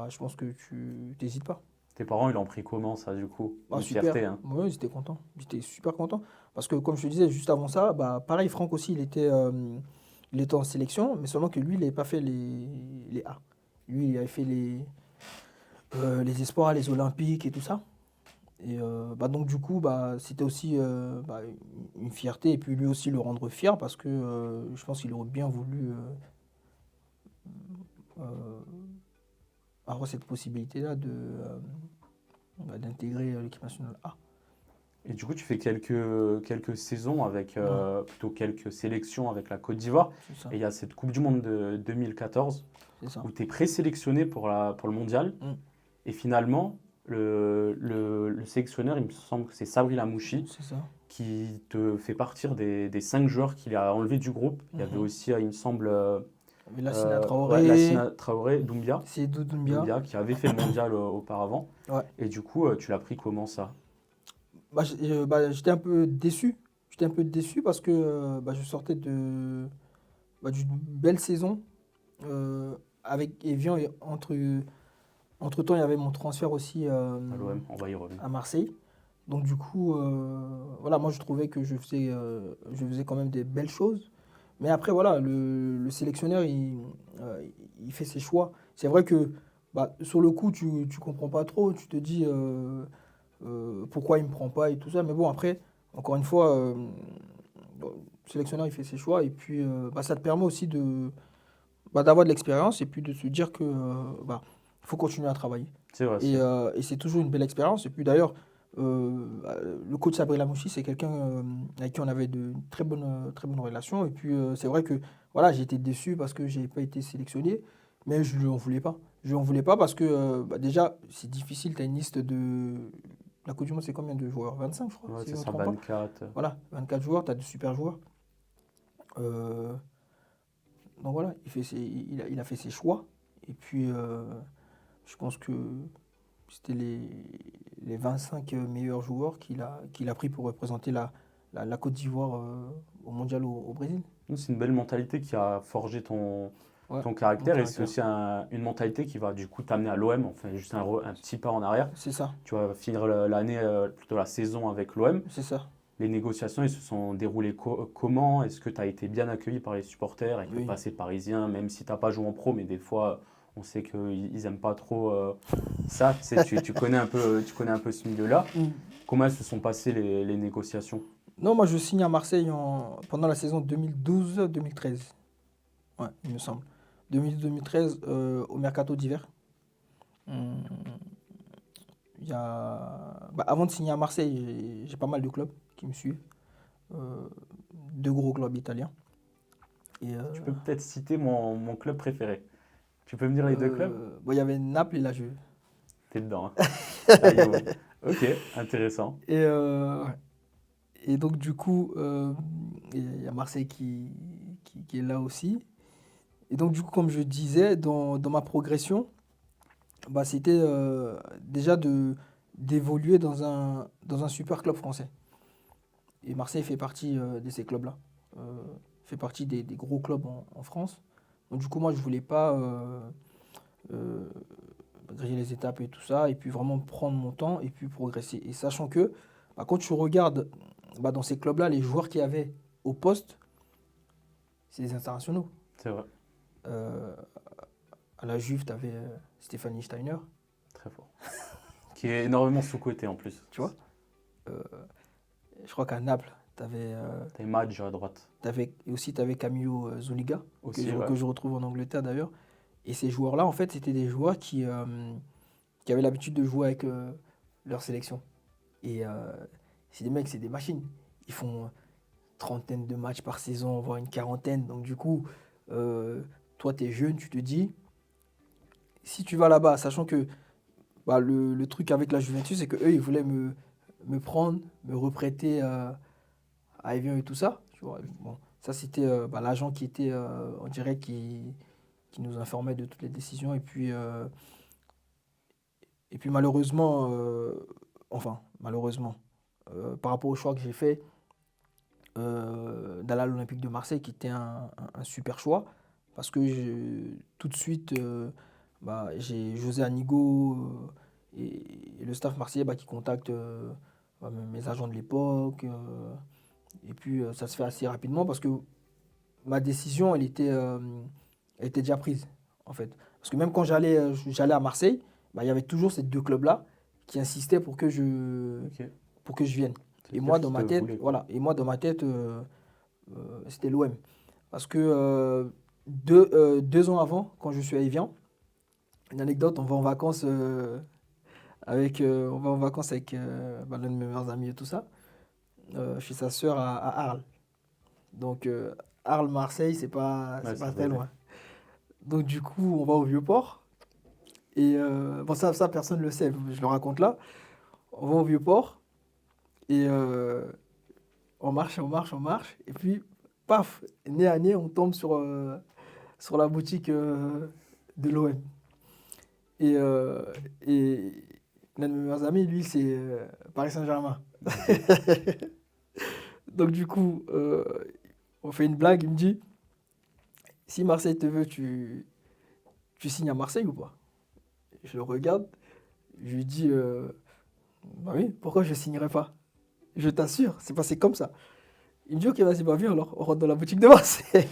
je pense que tu n'hésites pas. Tes parents, ils l'ont pris comment, ça, du coup? Une Super. fierté, hein. Ouais, ils étaient contents. Ils étaient super contents. Parce que, comme je te disais, juste avant ça, pareil, Franck aussi, il était en sélection, mais seulement que lui, il n'avait pas fait les A. Lui, il avait fait les espoirs, les olympiques et tout ça. Et donc du coup, c'était aussi une fierté et puis lui aussi le rendre fier parce que je pense qu'il aurait bien voulu euh, avoir cette possibilité-là d'intégrer l'équipe nationale A. Et du coup, tu fais quelques saisons avec, Ouais, plutôt quelques sélections avec la Côte d'Ivoire. c'est ça, Et il y a cette Coupe du Monde de 2014 c'est ça. où tu es présélectionné pour le mondial. Mm, Et finalement, le sélectionneur, il me semble que c'est Sabri Lamouchi, c'est ça. qui te fait partir des 5 joueurs qu'il a enlevés du groupe. Il y avait Mhm. aussi, il me semble, Mais Lassina ouais, Traoré, Lassina Traoré, Doumbia, c'est Doumbia. Doumbia, qui avait fait le mondial auparavant. Ouais. Et du coup, tu l'as pris comment ça? J'étais un peu déçu. J'étais un peu déçu parce que je sortais d'une belle saison avec Evian et entre-temps, il y avait mon transfert aussi À l'OM, on va y revenir. à Marseille. Donc du coup, voilà, moi je trouvais que je faisais quand même des belles choses. Mais après, voilà, le sélectionneur, il fait ses choix. C'est vrai que sur le coup, tu ne comprends pas trop. Tu te dis pourquoi il ne me prend pas et tout ça. Mais bon, après, encore une fois, le sélectionneur, il fait ses choix. Et puis, ça te permet aussi d'avoir de l'expérience et puis de se dire que faut continuer à travailler. C'est vrai, Et c'est toujours une belle expérience. Et puis d'ailleurs, le coach Sabri Lamouchi, c'est quelqu'un avec qui on avait de très bonnes relations. Et puis c'est vrai que voilà, j'ai été déçu parce que j'ai pas été sélectionné, mais je lui en voulais pas. Je lui en voulais pas parce que déjà, c'est difficile. Tu as une liste de. La Coupe du Monde, c'est combien de joueurs? 25, je crois, ouais, si c'est je ne me ça, trompe pas. 24. Voilà, 24 joueurs, tu as de super joueurs. Euh, donc voilà, il a fait ses choix. Et puis, je pense que c'était les 25 meilleurs joueurs qu'il a pris pour représenter la Côte d'Ivoire au mondial au Brésil. Nous, c'est une belle mentalité qui a forgé Ouais, ton mon caractère et c'est caractère. aussi une mentalité qui va du coup t'amener à l'OM, enfin juste un petit pas en arrière. C'est ça, Tu vas finir l'année, plutôt la saison avec l'OM. c'est ça. Les négociations, elles se sont déroulées comment? Est-ce que tu as été bien accueilli par les supporters avec le Oui. passé parisien, même si tu n'as pas joué en pro, mais des fois, on sait qu'ils n'aiment pas trop ça. Tu sais, tu connais un peu ce milieu-là. Mm. Comment elles se sont passées les négociations? Non, moi je signe à Marseille pendant la saison 2012-2013. Ouais, il me semble. 2012-2013 au mercato d'hiver. Hum, avant de signer à Marseille, j'ai pas mal de clubs qui me suivent. Euh, Deux gros clubs italiens. Et Tu peux peut-être citer mon club préféré. Tu peux me dire les deux clubs? il y avait Naples et la Juve. T'es dedans, hein? La Juve. Ok, intéressant. Ouais. Et donc, du coup, il y a Marseille qui est là aussi. Et donc, du coup, comme je disais, dans ma progression, c'était déjà d'évoluer dans un super club français. Et Marseille fait partie de ces clubs-là. Fait partie des gros clubs en France. Donc, du coup, moi, je voulais pas euh, griller les étapes et tout ça, et puis vraiment prendre mon temps et puis progresser. Et sachant que quand tu regardes dans ces clubs-là, les joueurs qu'il y avait au poste, c'est des internationaux. C'est vrai, Euh, à la Juve, tu avais Stéphanie Steiner, très fort. Qui est énormément sous-coté en plus. tu vois. Euh, je crois qu'à Naples, tu avais, T'as Madj à droite et aussi tu avais Camillo Zuniga, aussi, ouais. que je retrouve en Angleterre d'ailleurs. Et ces joueurs-là, en fait, c'était des joueurs qui avaient l'habitude de jouer avec leur sélection. Et c'est des mecs, c'est des machines. Ils font trentaine de matchs par saison, voire une quarantaine. Donc du coup, euh, toi, tu es jeune, tu te dis, si tu vas là-bas, sachant que le truc avec la Juventus, c'est qu'eux, ils voulaient me prendre, me reprêter à Evian et tout ça. Tu vois. Bon, ça, c'était l'agent qui était en direct qui nous informait de toutes les décisions. Et puis malheureusement, malheureusement, par rapport au choix que j'ai fait, d'aller à l'Olympique de Marseille, qui était un super choix, parce que tout de suite, j'ai José Anigo et le staff marseillais qui contactent mes agents de l'époque. Et puis ça se fait assez rapidement parce que ma décision, elle était déjà prise, en fait. Parce que même quand j'allais à Marseille, bah, il y avait toujours ces deux clubs-là qui insistaient pour que Ok. je vienne. C'est Et le club moi, qui dans te ma tête, voulait, quoi. voilà. Et moi, dans ma tête, c'était l'OM. Parce que 2 ans avant, quand je suis à Evian, une anecdote, on va en vacances avec bah, l'un de mes meilleurs amis et tout ça, chez sa sœur à Arles. Donc, Arles-Marseille, Ouais, c'est c'est pas pas très loin. loin. Donc, du coup, on va au Vieux-Port. Et bon, ça, personne ne le sait, je le raconte là. On va au Vieux-Port et on marche, on marche, on marche. Et puis, paf, nez à nez, on tombe sur la boutique de l'OM. Et, et l'un de mes meilleurs amis, lui, c'est Paris Saint-Germain. Ok. Donc, du coup, on fait une blague. Il me dit, si Marseille te veut, tu signes à Marseille ou pas? Je le regarde, je lui dis, bah oui, pourquoi je signerais pas? Je t'assure, c'est passé comme ça. Il me dit, ok, vas-y, bah viens alors, on rentre dans la boutique de Marseille.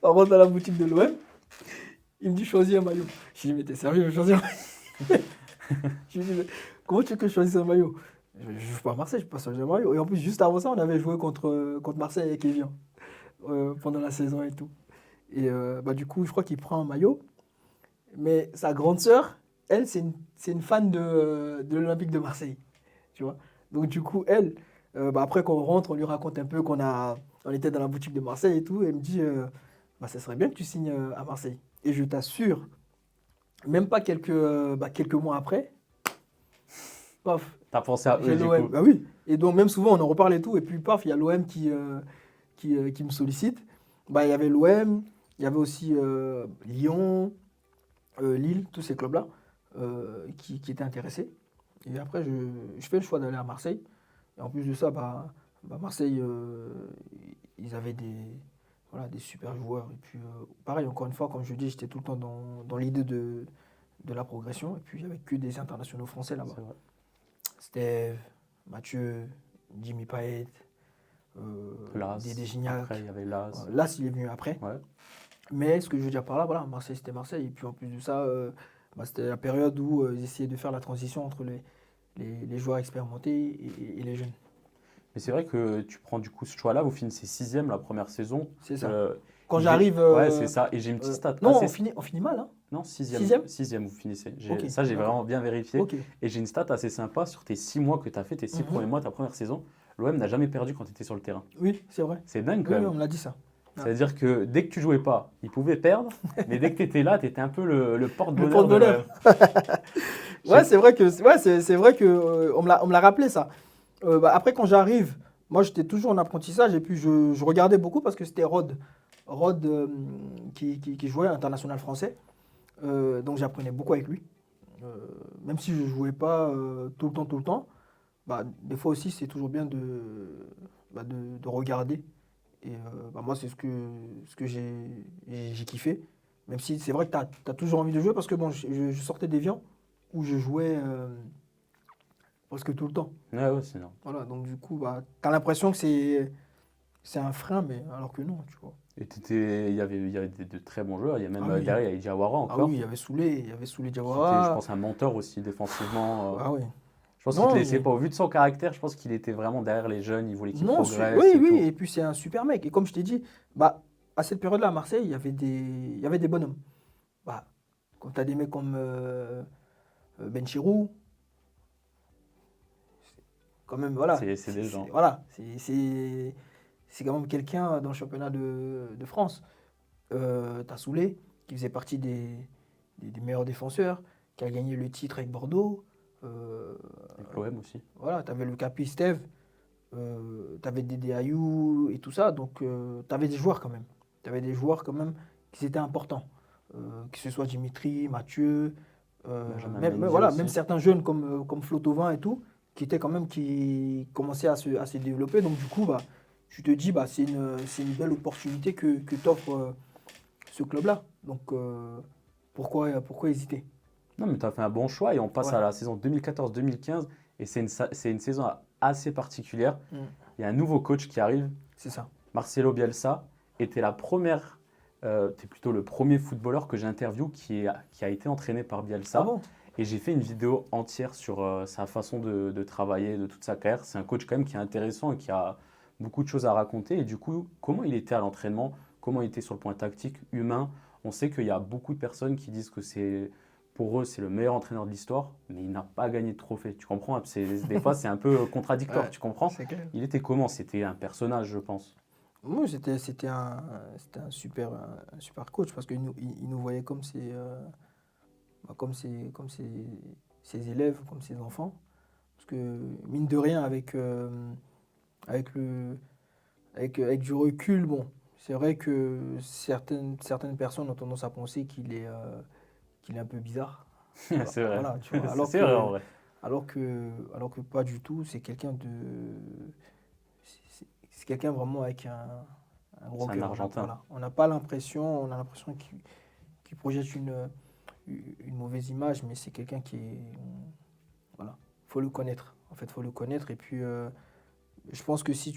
On rentre dans la boutique de l'OM. Il me dit, choisis un maillot. Je lui dis, mais t'es sérieux, je vais choisir un maillot? Je lui dis, mais comment tu veux que je choisisse un maillot? Je ne joue pas à Marseille, je peux pas choisir un maillot. Et en plus, juste avant ça, on avait joué contre Marseille avec Evian pendant la saison et tout. Et bah, du coup, je crois qu'il prend un maillot. Mais sa grande sœur, elle, c'est une fan de l'Olympique de Marseille. Tu vois. Donc, du coup, elle, bah, après qu'on rentre, on lui raconte un peu on était dans la boutique de Marseille et tout. Et elle me dit, bah, ça serait bien que tu signes à Marseille. Et je t'assure, même pas quelques mois après, paf, T'as pensé à eux, j'ai du l'OM. coup. Bah oui. Et donc, même souvent, on en reparle et tout. Et puis, paf, il y a l'OM qui me sollicite. Bah, il y avait l'OM, il y avait aussi Lyon, Lille, tous ces clubs-là qui étaient intéressés. Et après, je fais le choix d'aller à Marseille. Et en plus de ça, bah, Marseille, ils avaient voilà, des super joueurs. Et puis, pareil, encore une fois, comme je dis, j'étais tout le temps dans l'idée de la progression. Et puis, il n'y avait que des internationaux français là-bas. C'est vrai. Steve, Mathieu, Jimmy Payet, Las, Dédé après, il Gignac. y avait Las. Là, il est venu après. Ouais. Mais ce que je veux dire par là, voilà, Marseille, c'était Marseille. Et puis en plus de ça, bah, c'était la période où ils essayaient de faire la transition entre les joueurs expérimentés et les jeunes. Mais c'est vrai que tu prends du coup ce choix-là, vous finissez sixième la première saison. C'est ça. Euh, Quand et j'arrive. ouais, c'est ça. Et j'ai une petite stat Non, assez. on finit mal, hein? Non, sixième. Sixième? Sixième, vous finissez. Ok, Ça, j'ai d'accord. vraiment bien vérifié. Ok. Et j'ai une stat assez sympa sur tes 6 mois que tu as fait, tes 6 premiers Mhm. mois, ta première saison. L'OM n'a jamais perdu quand tu étais sur le terrain. Oui, c'est vrai. C'est dingue quand Oui, oui, même. on me l'a dit ça. Ah. C'est-à-dire que dès que tu jouais pas, ils pouvaient perdre. Mais dès que tu étais là, tu étais un peu le Le porte-bonheur de porte-bonheur. l'OM. Ouais, c'est vrai que on me l'a rappelé ça. Bah, après, quand j'arrive, moi j'étais toujours en apprentissage et puis je regardais beaucoup parce que c'était Rod qui jouait à international français. Donc j'apprenais beaucoup avec lui. Même si je ne jouais pas tout le temps, bah, des fois aussi c'est toujours bien de regarder. Et bah, moi c'est ce que j'ai kiffé. Même si c'est vrai que tu as toujours envie de jouer parce que bon, je sortais d'Evian où je jouais presque tout le temps. Ouais, ouais, c'est normal. Voilà, donc du coup, bah, tu as l'impression que c'est un frein, mais alors que non, tu vois. Et il y avait de très bons joueurs. Il y a même Ah oui. derrière, il y a Diawara Ah encore. oui, il y avait Soulé Qui était, je Diawara. pense, un mentor aussi défensivement. Ah oui. Je pense qu'il ne te Non, laissait pas. Au vu de son caractère, je pense qu'il était vraiment derrière les jeunes. Il voulait qu'ils non, progressent oui, et oui, tout. et puis c'est un super mec. Et comme je t'ai dit, bah, à cette période-là à Marseille, il y avait des bonhommes. Bah, quand tu as des mecs comme Ben Chirou, quand même, voilà. C'est des gens. Voilà, c'est quand même quelqu'un dans le championnat de France. T'as Soulé, qui faisait partie des meilleurs défenseurs, qui a gagné le titre avec Bordeaux. Avec l'OM aussi. Voilà, t'avais le Capi Steve, t'avais Dédé Ayou et tout ça. Donc, t'avais des joueurs quand même. T'avais des joueurs quand même qui étaient importants. Que ce soit Dimitri, Mathieu, Benjamin même, Mendy voilà, aussi. même certains jeunes comme Flo Thauvin et tout, qui commençaient à se développer. Donc, du coup, bah, je te dis, bah, c'est une belle opportunité que t'offre ce club-là. Donc, pourquoi hésiter? Non, mais tu as fait un bon choix et on passe Ouais. à la saison 2014-2015 et c'est une saison assez particulière. Mm. Il y a un nouveau coach qui arrive, C'est ça. Marcelo Bielsa, et tu es la première tu es plutôt le premier footballeur que j'interviewe qui a été entraîné par Bielsa. Ah bon? Et j'ai fait une vidéo entière sur sa façon de travailler, de toute sa carrière. C'est un coach quand même qui est intéressant et qui a beaucoup de choses à raconter. Et du coup, comment il était à l'entraînement? Comment il était sur le point tactique, humain? On sait qu'il y a beaucoup de personnes qui disent que pour eux, c'est le meilleur entraîneur de l'histoire, mais il n'a pas gagné de trophée. Tu comprends? Des fois, c'est un peu contradictoire, Ouais, tu comprends? c'est clair. Il était comment? C'était un personnage, je pense. Moi, c'était un super coach parce qu'il il nous voyait comme ses élèves, comme ses enfants. Parce que, mine de rien, avec avec du recul, bon, c'est vrai que certaines personnes ont tendance à penser qu'il est un peu bizarre. C'est vrai. Voilà, tu vois. C'est vrai en vrai. Alors que pas du tout, c'est quelqu'un vraiment avec un gros C'est un cœur. Argentin. Voilà. On a l'impression qu'il projette une mauvaise image, mais c'est quelqu'un voilà, faut le connaître. En fait, faut le connaître. Et puis, je pense que si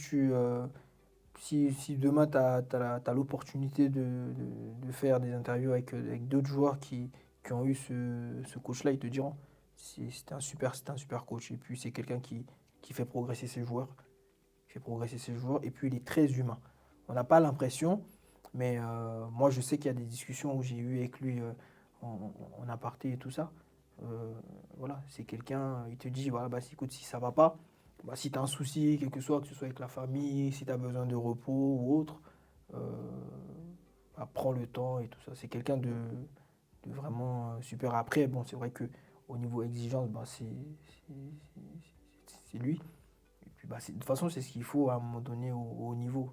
demain tu as l'opportunité de faire des interviews avec d'autres joueurs qui ont eu ce coach-là, ils te diront c'était un super coach. Et puis c'est quelqu'un qui fait progresser ses joueurs. Et puis il est très humain. On n'a pas l'impression, mais moi je sais qu'il y a des discussions où j'ai eu avec lui en aparté et tout ça. Voilà, c'est quelqu'un, il te dit voilà, bah, écoute, si ça va pas, bah, si tu as un souci, quel que ce soit avec la famille, si tu as besoin de repos ou autre, euh, bah, prends le temps et tout ça. C'est quelqu'un de vraiment super. Après, bon, c'est vrai que au niveau exigence, bah, c'est lui. Et puis, bah, de toute façon, c'est ce qu'il faut à un moment donné au haut niveau.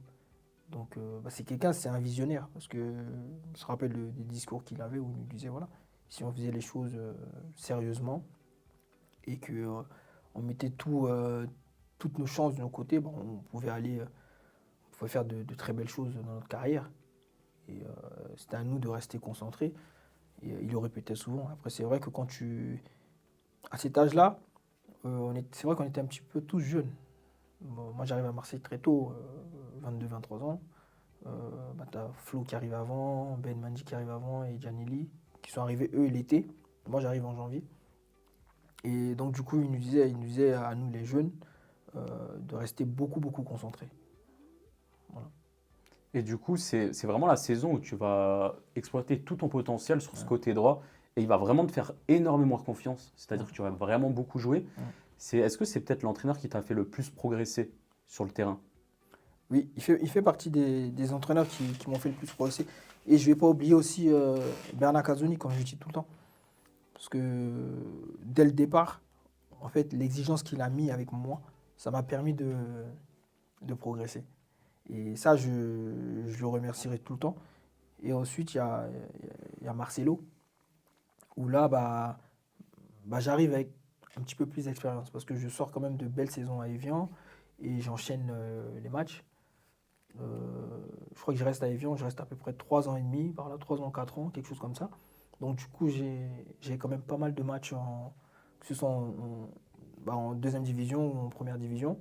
Donc, bah, c'est un visionnaire. Parce que je me rappelle des discours qu'il avait où il nous disait voilà, si on faisait les choses sérieusement et que on mettait toutes nos chances de nos côtés, bah, on pouvait faire de très belles choses dans notre carrière. Et c'était à nous de rester concentrés. Et il le répétait souvent. Après, c'est vrai que à cet âge-là, c'est vrai qu'on était un petit peu tous jeunes. Bon, moi, j'arrive à Marseille très tôt, 22-23 ans. Bah, t'as Flo qui arrive avant, Ben Mandi qui arrive avant et Gianelli qui sont arrivés eux l'été. Moi, j'arrive en janvier. Et donc, du coup, il nous disait à nous, les jeunes, de rester beaucoup, beaucoup concentrés. Voilà. Et du coup, c'est vraiment la saison où tu vas exploiter tout ton potentiel sur ce côté droit et il va vraiment te faire énormément confiance. C'est-à-dire que tu vas vraiment beaucoup jouer. Est-ce que c'est peut-être l'entraîneur qui t'a fait le plus progresser sur le terrain? Oui, il fait partie des entraîneurs qui m'ont fait le plus progresser. Et je ne vais pas oublier aussi Bernard Casoni, comme je dis tout le temps. Parce que dès le départ, en fait, l'exigence qu'il a mis avec moi, ça m'a permis de progresser. Et ça, je le remercierai tout le temps. Et ensuite, il y a Marcelo, où là, bah, j'arrive avec un petit peu plus d'expérience. Parce que je sors quand même de belles saisons à Evian et j'enchaîne les matchs. Je crois que je reste à Evian, je reste à peu près 3 ans et demi, par là, 3 ans, 4 ans, quelque chose comme ça. Donc du coup, j'ai quand même pas mal de matchs, que ce soit en deuxième division ou en première division.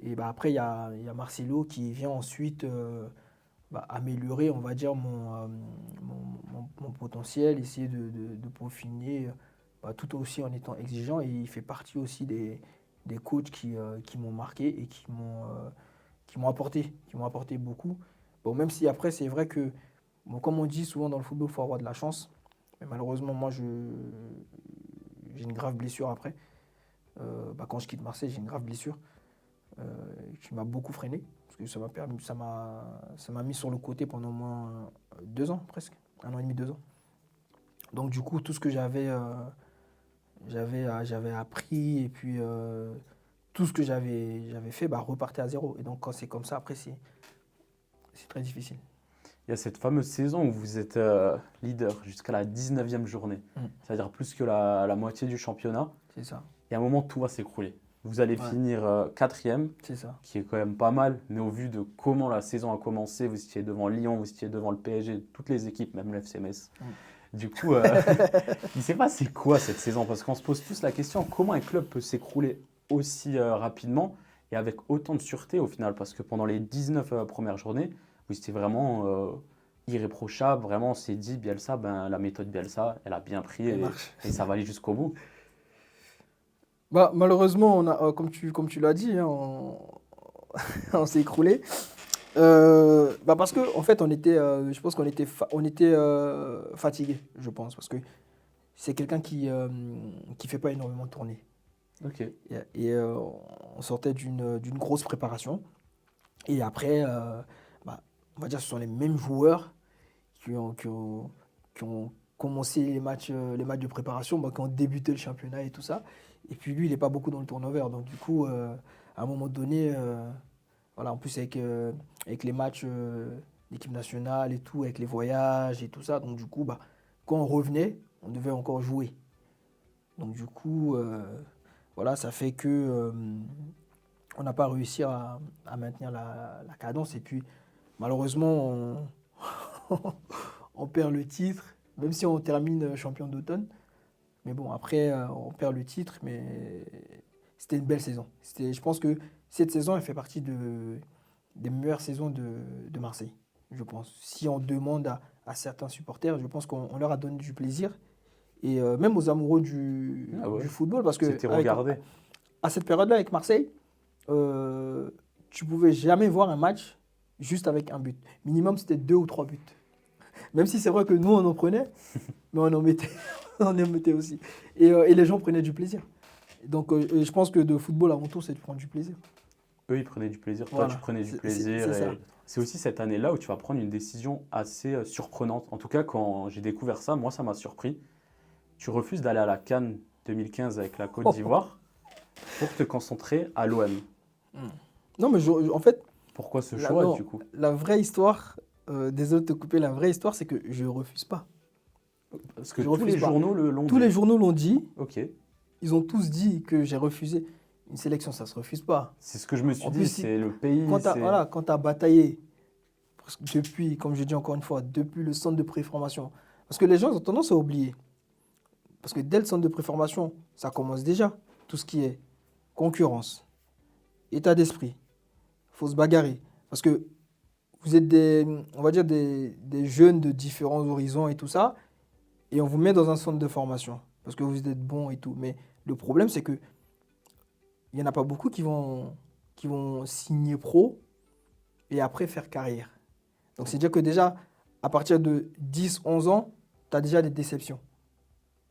Et bah, après, il y a Marcelo qui vient ensuite améliorer, on va dire, mon potentiel, essayer de peaufiner, tout aussi en étant exigeant. Et il fait partie aussi des coachs qui m'ont marqué et qui m'ont apporté beaucoup. Bon, même si après, c'est vrai que, bon, comme on dit souvent dans le football, il faut avoir de la chance. Mais malheureusement, moi, j'ai une grave blessure après. Quand je quitte Marseille, j'ai une grave blessure qui m'a beaucoup freiné. Parce que ça m'a mis sur le côté pendant au moins 2 ans, presque. 1 an et demi, 2 ans. Donc, du coup, tout ce que j'avais appris et puis tout ce que j'avais fait repartait à zéro. Et donc, quand c'est comme ça, après, c'est très difficile. Il y a cette fameuse saison où vous êtes leader jusqu'à la 19e journée, c'est-à-dire plus que la moitié du championnat. C'est ça. Et à un moment, tout va s'écrouler. Vous allez finir 4e, C'est ça. qui est quand même pas mal, mais au vu de comment la saison a commencé, vous étiez devant Lyon, vous étiez devant le PSG, toutes les équipes, même le FC Metz. Du coup, il s'est passé quoi cette saison? Parce qu'on se pose tous la question, comment un club peut s'écrouler aussi rapidement et avec autant de sûreté au final? Parce que pendant les 19 premières journées, vous étiez vraiment irréprochable. Vraiment, on s'est dit, Bielsa, ben, la méthode Bielsa, elle a bien pris Elle marche. et ça va aller jusqu'au bout. Bah, malheureusement, comme tu l'as dit, hein, on s'est écroulé. Bah parce que en fait, je pense qu'on était, on était fatigué, je pense, parce que c'est quelqu'un qui fait pas énormément de tournées. Ok. Et on sortait d'une grosse préparation. Et après, bah, on va dire que ce sont les mêmes joueurs qui ont commencé les matchs de préparation, bah, qui ont débuté le championnat et tout ça. Et puis lui, il n'est pas beaucoup dans le turnover. Donc du coup, à un moment donné, voilà, en plus avec les matchs d'équipe nationale et tout, avec les voyages et tout ça, donc du coup, bah, quand on revenait, on devait encore jouer. Donc du coup, voilà, ça fait que on n'a pas réussi à maintenir la cadence. Et puis, malheureusement, on perd le titre, même si on termine champion d'automne. Mais bon, après, on perd le titre, mais c'était une belle saison. Je pense que cette saison, elle fait partie des meilleures saisons de Marseille, je pense. Si on demande à certains supporters, je pense qu'on leur a donné du plaisir. Et même aux amoureux Ah ouais. du football, parce que C'était regardé. à cette période-là, avec Marseille, tu pouvais jamais voir un match juste avec un but. Minimum, c'était 2 ou 3 buts. Même si c'est vrai que nous, on en prenait, mais on en mettait, on en mettait aussi. Et les gens prenaient du plaisir. Donc, et je pense que de football, avant tout, c'est de prendre du plaisir. Eux, ils prenaient du plaisir. Toi, tu Voilà, prenais du plaisir. c'est ça. Et c'est aussi cette année-là où tu vas prendre une décision assez surprenante. En tout cas, quand j'ai découvert ça, moi, ça m'a surpris. Tu refuses d'aller à la CAN 2015 avec la Côte d'Ivoire pour te concentrer à l'OM. Non, mais en fait, Pourquoi ce choix, non, du coup? la vraie histoire, désolé de te couper, la vraie histoire, c'est que je refuse pas. Parce que Je tous les refuse pas. journaux l'ont Tous dit. les journaux l'ont dit. Ok. Ils ont tous dit que j'ai refusé. Une sélection, ça se refuse pas. C'est ce que je me suis En dit. plus, C'est le pays. voilà, quand tu as bataillé, parce que depuis, comme je dis encore une fois, depuis le centre de préformation, parce que les gens ont tendance à oublier. Parce que dès le centre de préformation, ça commence déjà. Tout ce qui est concurrence, état d'esprit, faut se bagarrer. Parce que vous êtes on va dire des jeunes de différents horizons et tout ça, et on vous met dans un centre de formation parce que vous êtes bons et tout. Mais le problème, c'est que il n'y en a pas beaucoup qui vont signer pro et après faire carrière. Donc c'est-à-dire que déjà, à partir de 10, 11 ans, tu as déjà des déceptions.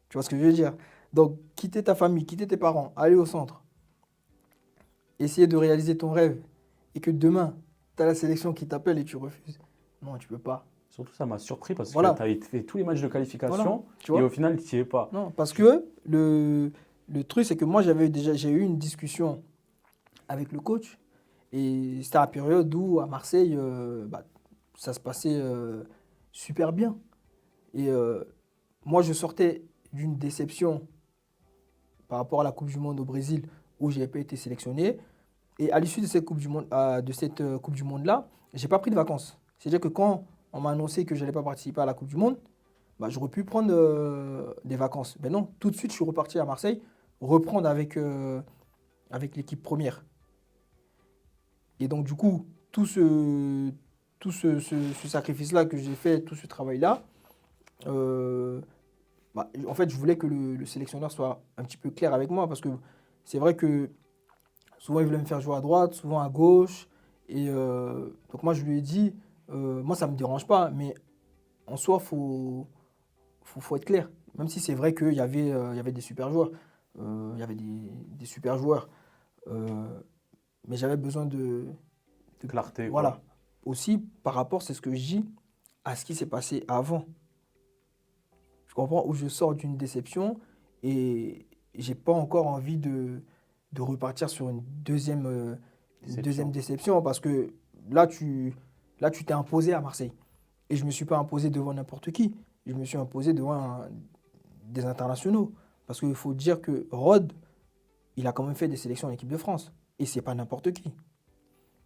Tu vois ce que je veux dire? Donc quitter ta famille, quitter tes parents, aller au centre, essayer de réaliser ton rêve et que demain, tu as la sélection qui t'appelle et tu refuses. Non, tu peux pas. Surtout, ça m'a surpris parce que Voilà. tu avais fait tous les matchs de Voilà, qualification tu et vois? au final, tu n'y es pas. Non, parce que le truc, c'est que moi, j'ai eu une discussion avec le coach. Et c'était la période où, à Marseille, bah, ça se passait super bien. Et moi, je sortais d'une déception par rapport à la Coupe du Monde au Brésil, où je n'avais pas été sélectionné. Et à l'issue de cette Coupe du Monde, Coupe du Monde-là, je n'ai pas pris de vacances. C'est-à-dire que quand on m'a annoncé que je n'allais pas participer à la Coupe du Monde, bah, j'aurais pu prendre des vacances. Mais non, tout de suite, je suis reparti à Marseille, reprendre avec l'équipe première. Et donc, du coup, ce sacrifice-là que j'ai fait, tout ce travail-là, bah, en fait, je voulais que le sélectionneur soit un petit peu clair avec moi parce que c'est vrai que souvent, il voulait me faire jouer à droite, souvent à gauche. Et donc, moi, je lui ai dit, moi, ça ne me dérange pas, mais en soi, faut être clair. Même si c'est vrai qu'il y avait des super joueurs. Il y avait des super joueurs. Mais j'avais besoin Clarté, quoi. voilà. Aussi, par rapport, c'est ce que je dis, à ce qui s'est passé avant. Je comprends où je sors d'une déception et j'ai pas encore envie de repartir sur une deuxième déception parce que là, tu t'es imposé à Marseille. Et je ne me suis pas imposé devant n'importe qui. Je me suis imposé devant des internationaux. Parce qu'il faut dire que Rod, il a quand même fait des sélections en équipe de France. Et c'est pas n'importe qui.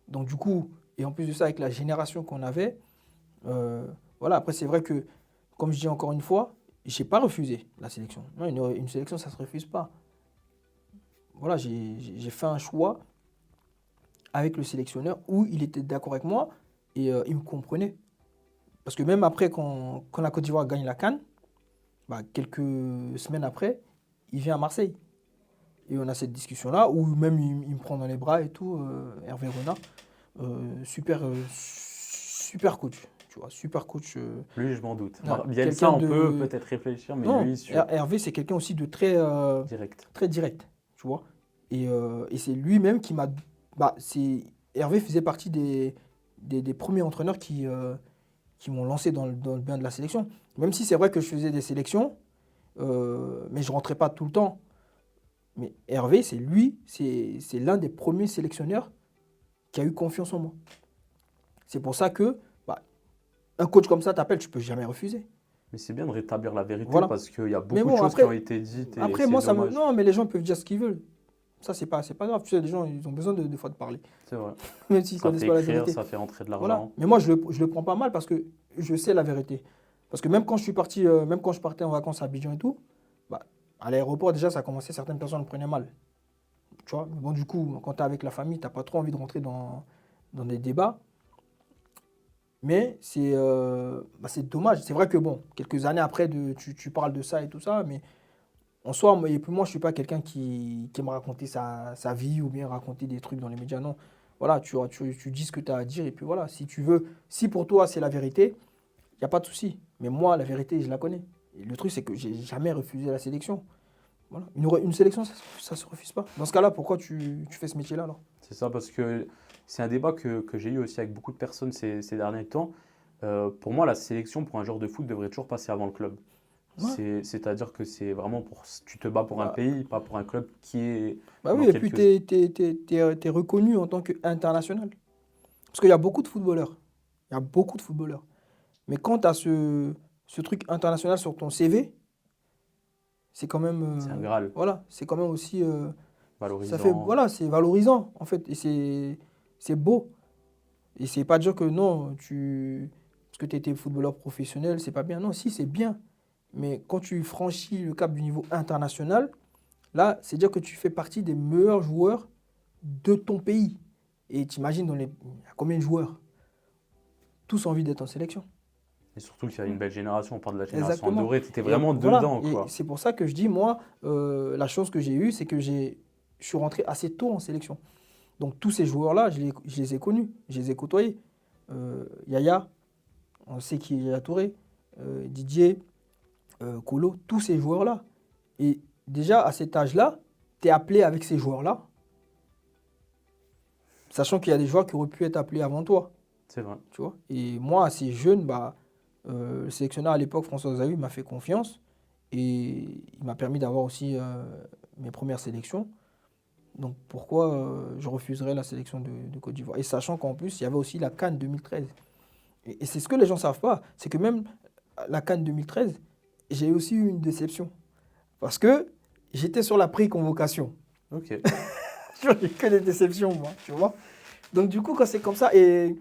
Donc du coup, et en plus de ça, avec la génération qu'on avait, voilà, après c'est vrai que, comme je dis encore une fois, j'ai pas refusé la sélection. Non, une sélection, ça se refuse pas. Voilà, j'ai fait un choix avec le sélectionneur où il était d'accord avec moi et il me comprenait. Parce que même après, quand la Côte d'Ivoire gagne la CAN, bah, quelques semaines après, il vient à Marseille. Et on a cette discussion-là, où même il me prend dans les bras et tout, Hervé Renard. Super coach, tu vois, super coach. Lui, je m'en doute. Ouais, Bielsa, on peut peut-être réfléchir, mais Non, lui, sûr. Hervé, c'est quelqu'un aussi de très, Direct. très direct, tu vois. Et c'est lui-même qui m'a... Bah, Hervé faisait partie des premiers entraîneurs qui m'ont lancé dans le bain de la sélection. Même si c'est vrai que je faisais des sélections, mais je rentrais pas tout le temps. Mais Hervé, c'est l'un des premiers sélectionneurs qui a eu confiance en moi. C'est pour ça que bah, un coach comme ça t'appelle, tu peux jamais refuser. Mais c'est bien de rétablir la vérité Voilà. parce qu'il y a Mais beaucoup bon, de choses après, qui ont été dites et après c'est moi, dommage. non, mais les gens peuvent dire ce qu'ils veulent. Ça, c'est pas grave. Tu sais, les gens, ils ont besoin de fois de parler. C'est vrai. Même s'ils Ça connaissent fait pas la écrire, vérité. ça fait rentrer de Voilà. l'argent. Mais moi, je le prends pas mal parce que je sais la vérité. Parce que même quand je suis parti, même quand je partais en vacances à Abidjan et tout, bah, à l'aéroport, déjà, ça commençait, certaines personnes le prenaient mal. Tu vois? Mais bon, du coup, quand tu es avec la famille, tu n'as pas trop envie de rentrer dans des débats. Mais c'est dommage. C'est vrai que, bon, quelques années après, tu parles de ça et tout ça, mais en soi, moi, je ne suis pas quelqu'un qui aime raconter sa vie ou bien raconter des trucs dans les médias. Non. Voilà, tu dis ce que tu as à dire et puis voilà. Si tu veux, si pour toi c'est la vérité, il n'y a pas de souci. Mais moi, la vérité, je la connais. Et le truc, c'est que j'ai jamais refusé la sélection. Voilà. Une sélection, ça ne se refuse pas. Dans ce cas-là, pourquoi tu fais ce métier-là alors? C'est ça parce que c'est un débat que j'ai eu aussi avec beaucoup de personnes ces derniers temps. Pour moi, la sélection pour un joueur de foot devrait toujours passer avant le club. Ouais. C'est-à-dire que c'est vraiment tu te bats pour un Bah, pays, pas pour un club qui est bah dans oui, et puis quelques... t'es reconnu en tant qu'international. Parce qu'il y a beaucoup de footballeurs. Il y a beaucoup de footballeurs. Mais quand tu as ce truc international sur ton CV, c'est quand même, C'est un Graal voilà, c'est quand même aussi, ça fait, valorisant. voilà, c'est valorisant en fait, et c'est beau. Et c'est pas dire que non, parce que tu étais footballeur professionnel, c'est pas bien. Non, si, c'est bien. Mais quand tu franchis le cap du niveau international, là, c'est dire que tu fais partie des meilleurs joueurs de ton pays. Et t'imagines il y a combien de joueurs? Tous ont envie d'être en sélection. Et surtout qu'il y a une belle génération, on parle de la génération Exactement. dorée, tu étais Et vraiment voilà. dedans, Et quoi. c'est pour ça que je dis, moi, la chance que j'ai eue, c'est que je suis rentré assez tôt en sélection. Donc tous ces joueurs-là, je les ai connus, je les ai côtoyés. Yaya, on sait qui est Yaya Touré, Didier, Kolo, tous ces joueurs-là. Et déjà, à cet âge-là, tu es appelé avec ces joueurs-là, sachant qu'il y a des joueurs qui auraient pu être appelés avant toi. C'est vrai. Tu vois. Et moi, assez jeune, le sélectionneur à l'époque, François Xavier, m'a fait confiance et il m'a permis d'avoir aussi mes premières sélections. Donc pourquoi je refuserais la sélection de Côte d'Ivoire? Et sachant qu'en plus, il y avait aussi la CAN 2013. Et c'est ce que les gens ne savent pas, c'est que même la CAN 2013, j'ai aussi eu une déception. Parce que j'étais sur la pré-convocation. Ok. J'ai que des déceptions, moi, tu vois. Donc du coup, quand c'est comme ça, et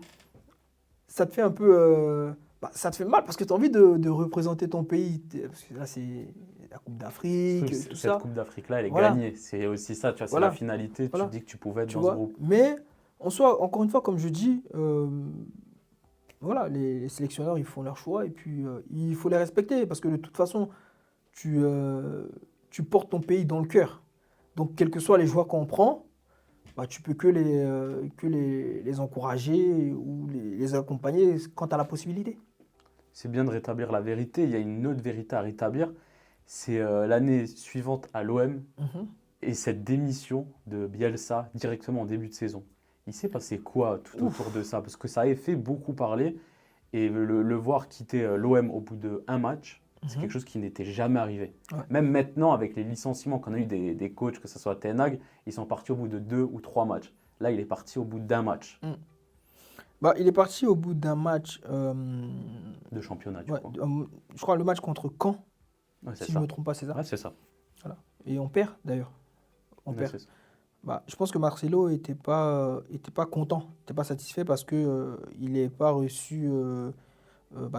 ça te fait un peu... ça te fait mal parce que tu as envie de représenter ton pays. Parce que là, c'est la Coupe d'Afrique, tout Cette ça. Coupe d'Afrique-là, elle est Voilà. gagnée. C'est aussi ça, tu vois, c'est Voilà. la finalité. Voilà. Tu te dis que tu pouvais être Tu dans vois. ce groupe. Mais en soi, encore une fois, comme je dis, voilà, les sélectionneurs, ils font leur choix et puis il faut les respecter parce que de toute façon, tu portes ton pays dans le cœur. Donc, quels que soient les joueurs qu'on prend, bah, tu peux que les encourager ou les accompagner quand tu as la possibilité. C'est bien de rétablir la vérité. Il y a une autre vérité à rétablir. C'est l'année suivante à l'OM Mhm. et cette démission de Bielsa directement en début de saison. Il s'est passé quoi tout autour de ça? Parce que ça avait fait beaucoup parler. Et le voir quitter l'OM au bout d'un match, c'est quelque chose qui n'était jamais arrivé. Ouais. Même maintenant, avec les licenciements qu'on a eu des coachs, que ce soit Ten Hag, ils sont partis au bout de 2 ou 3 matchs. Là, il est parti au bout d'un match Bah, il est parti au bout d'un match, de championnat, du ouais, coup. je crois le match contre Caen, Ouais, c'est si je ça. ne me trompe pas, c'est ça. Ouais, c'est ça. Voilà. Et on perd d'ailleurs. On Ouais, perd. c'est ça. Bah, je pense que Marcelo était pas content, n'était pas satisfait parce que il n'avait pas reçu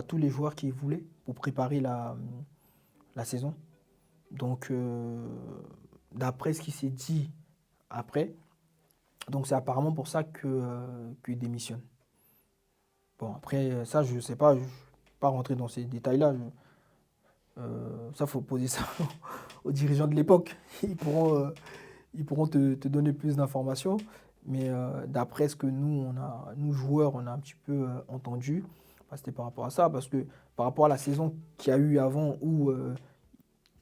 tous les joueurs qu'il voulait pour préparer la saison. Donc, d'après ce qui s'est dit après, donc c'est apparemment pour ça qu'il démissionne. Bon, après, ça, je sais pas. pas rentrer dans ces détails-là. Ça, il faut poser ça aux dirigeants de l'époque. Ils pourront te donner plus d'informations. Mais d'après ce que nous joueurs, on a un petit peu entendu, bah, c'était par rapport à ça. Parce que par rapport à la saison qu'il y a eu avant où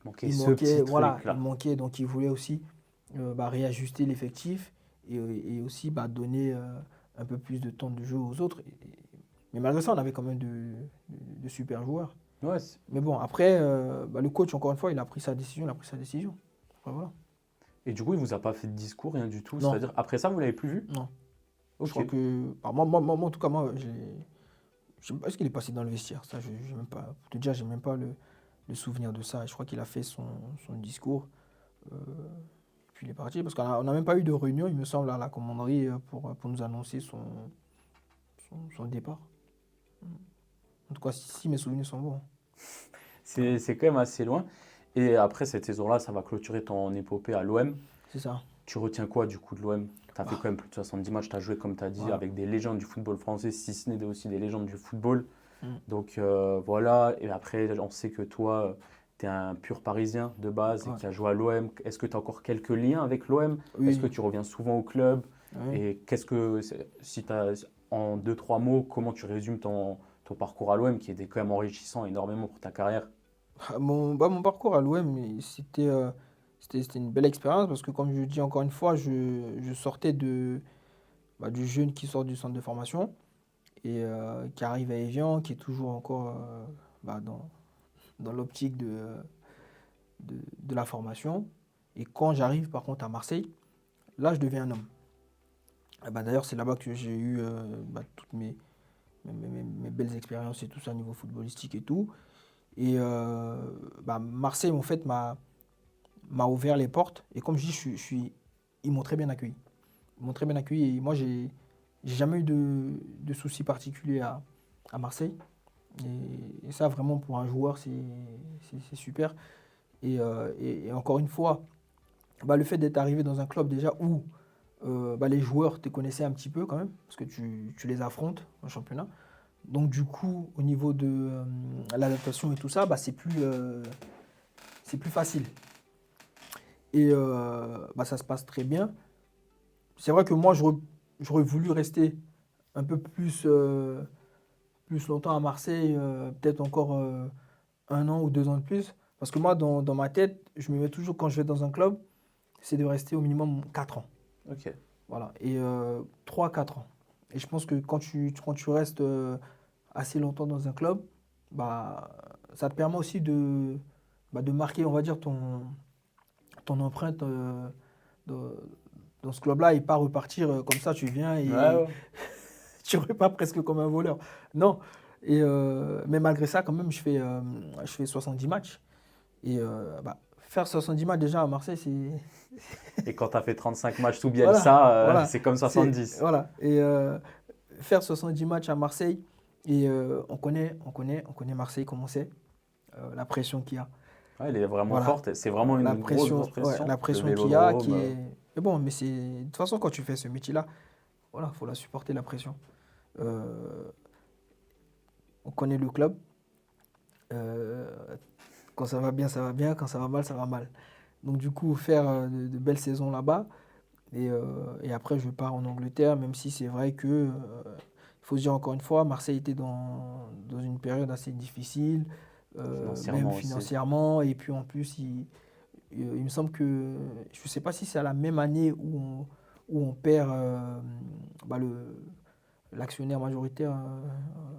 Manquait il ce petit voilà, il truc-là. manquait, donc il voulait aussi réajuster l'effectif et aussi donner un peu plus de temps de jeu aux autres. Mais malgré ça, on avait quand même de super joueurs. Ouais, Mais bon, après, le coach, encore une fois, il a pris sa décision, Après, voilà. et du coup, il vous a pas fait de discours, rien du tout. Non, C'est-à-dire, après ça, vous l'avez plus vu? non. Je Ok. crois que. En tout cas, je sais pas ce qu'il est passé dans le vestiaire. Ça, j'ai même pas. Pour te dire, j'ai même pas le souvenir de ça. Je crois qu'il a fait son discours. euh, Puis il est parti. Parce qu'on n'a même pas eu de réunion, il me semble, à la commanderie pour nous annoncer son départ. En tout cas, si mes souvenirs sont bons. C'est quand même assez loin. Et après cette saison-là, ça va clôturer ton épopée à l'OM. C'est ça. Tu retiens quoi du coup de l'OM? Tu as fait Bah, quand même plus de 70 matchs, tu as joué comme tu as dit voilà. avec des légendes du football français, si ce n'est aussi des légendes du football. Mm. Donc voilà, et après on sait que toi, tu es un pur Parisien de base et Ouais. qui a joué à l'OM. Est-ce que tu as encore quelques liens avec l'OM? Est-ce que Oui. tu reviens souvent au club? Oui. Et si tu as en deux, trois mots, comment tu résumes ton parcours à l'OM qui était quand même enrichissant énormément pour ta carrière? Mon parcours à l'OM, c'était une belle expérience parce que, comme je dis encore une fois, je sortais du jeune qui sort du centre de formation et qui arrive à Evian, qui est toujours encore dans l'optique de la formation. Et quand j'arrive par contre à Marseille, là je deviens un homme. D'ailleurs, c'est là-bas que j'ai eu toutes mes belles expériences et tout ça au niveau footballistique et tout. Et Marseille, en fait, m'a ouvert les portes. Et comme je dis, ils m'ont très bien accueilli. Ils m'ont très bien accueilli. Et moi, j'ai jamais eu de soucis particuliers à Marseille. Et ça, vraiment, pour un joueur, c'est super. Et encore une fois, le fait d'être arrivé dans un club déjà où les joueurs te connaissaient un petit peu quand même, parce que tu les affrontes en championnat. Donc du coup, au niveau de l'adaptation et tout ça, c'est plus facile. Et ça se passe très bien. C'est vrai que moi, j'aurais voulu rester un peu plus longtemps à Marseille, peut-être encore 1 an ou 2 ans de plus. Parce que moi, dans ma tête, je me mets toujours, quand je vais dans un club, c'est de rester au minimum 4 ans. Ok. Voilà. Et 3-4 ans. Et je pense que quand tu restes assez longtemps dans un club, ça te permet aussi de marquer, on va dire, ton empreinte dans ce club-là et pas repartir comme ça, tu viens Ouais, et ouais. tu repars presque comme un voleur. Non. Et, mais malgré ça, quand même, je fais 70 matchs. Et faire 70 matchs déjà à Marseille, c'est. Et quand tu as fait 35 matchs sous Voilà, Bielsa, voilà. c'est comme 70. Voilà. Et faire 70 matchs à Marseille, et on connaît Marseille comment c'est, la pression qu'il y a. Ouais, elle est vraiment Voilà. forte. C'est vraiment La une grosse, pression, grosse ouais, pression. la Le pression qu'il y a, vélodrome. qui est. Mais bon, mais de toute façon, quand tu fais ce métier-là, voilà, faut la supporter, la pression. Euh, on connaît le club. Euh, Quand ça va bien, ça va bien. Quand ça va mal, ça va mal. Donc, du coup, faire de belles saisons là-bas. Et après, je pars en Angleterre, même si c'est vrai que, il faut se dire encore une fois, Marseille était dans une période assez difficile, même Financièrement aussi. financièrement. Et puis en plus, il me semble que, je ne sais pas si c'est à la même année où on perd l'actionnaire majoritaire,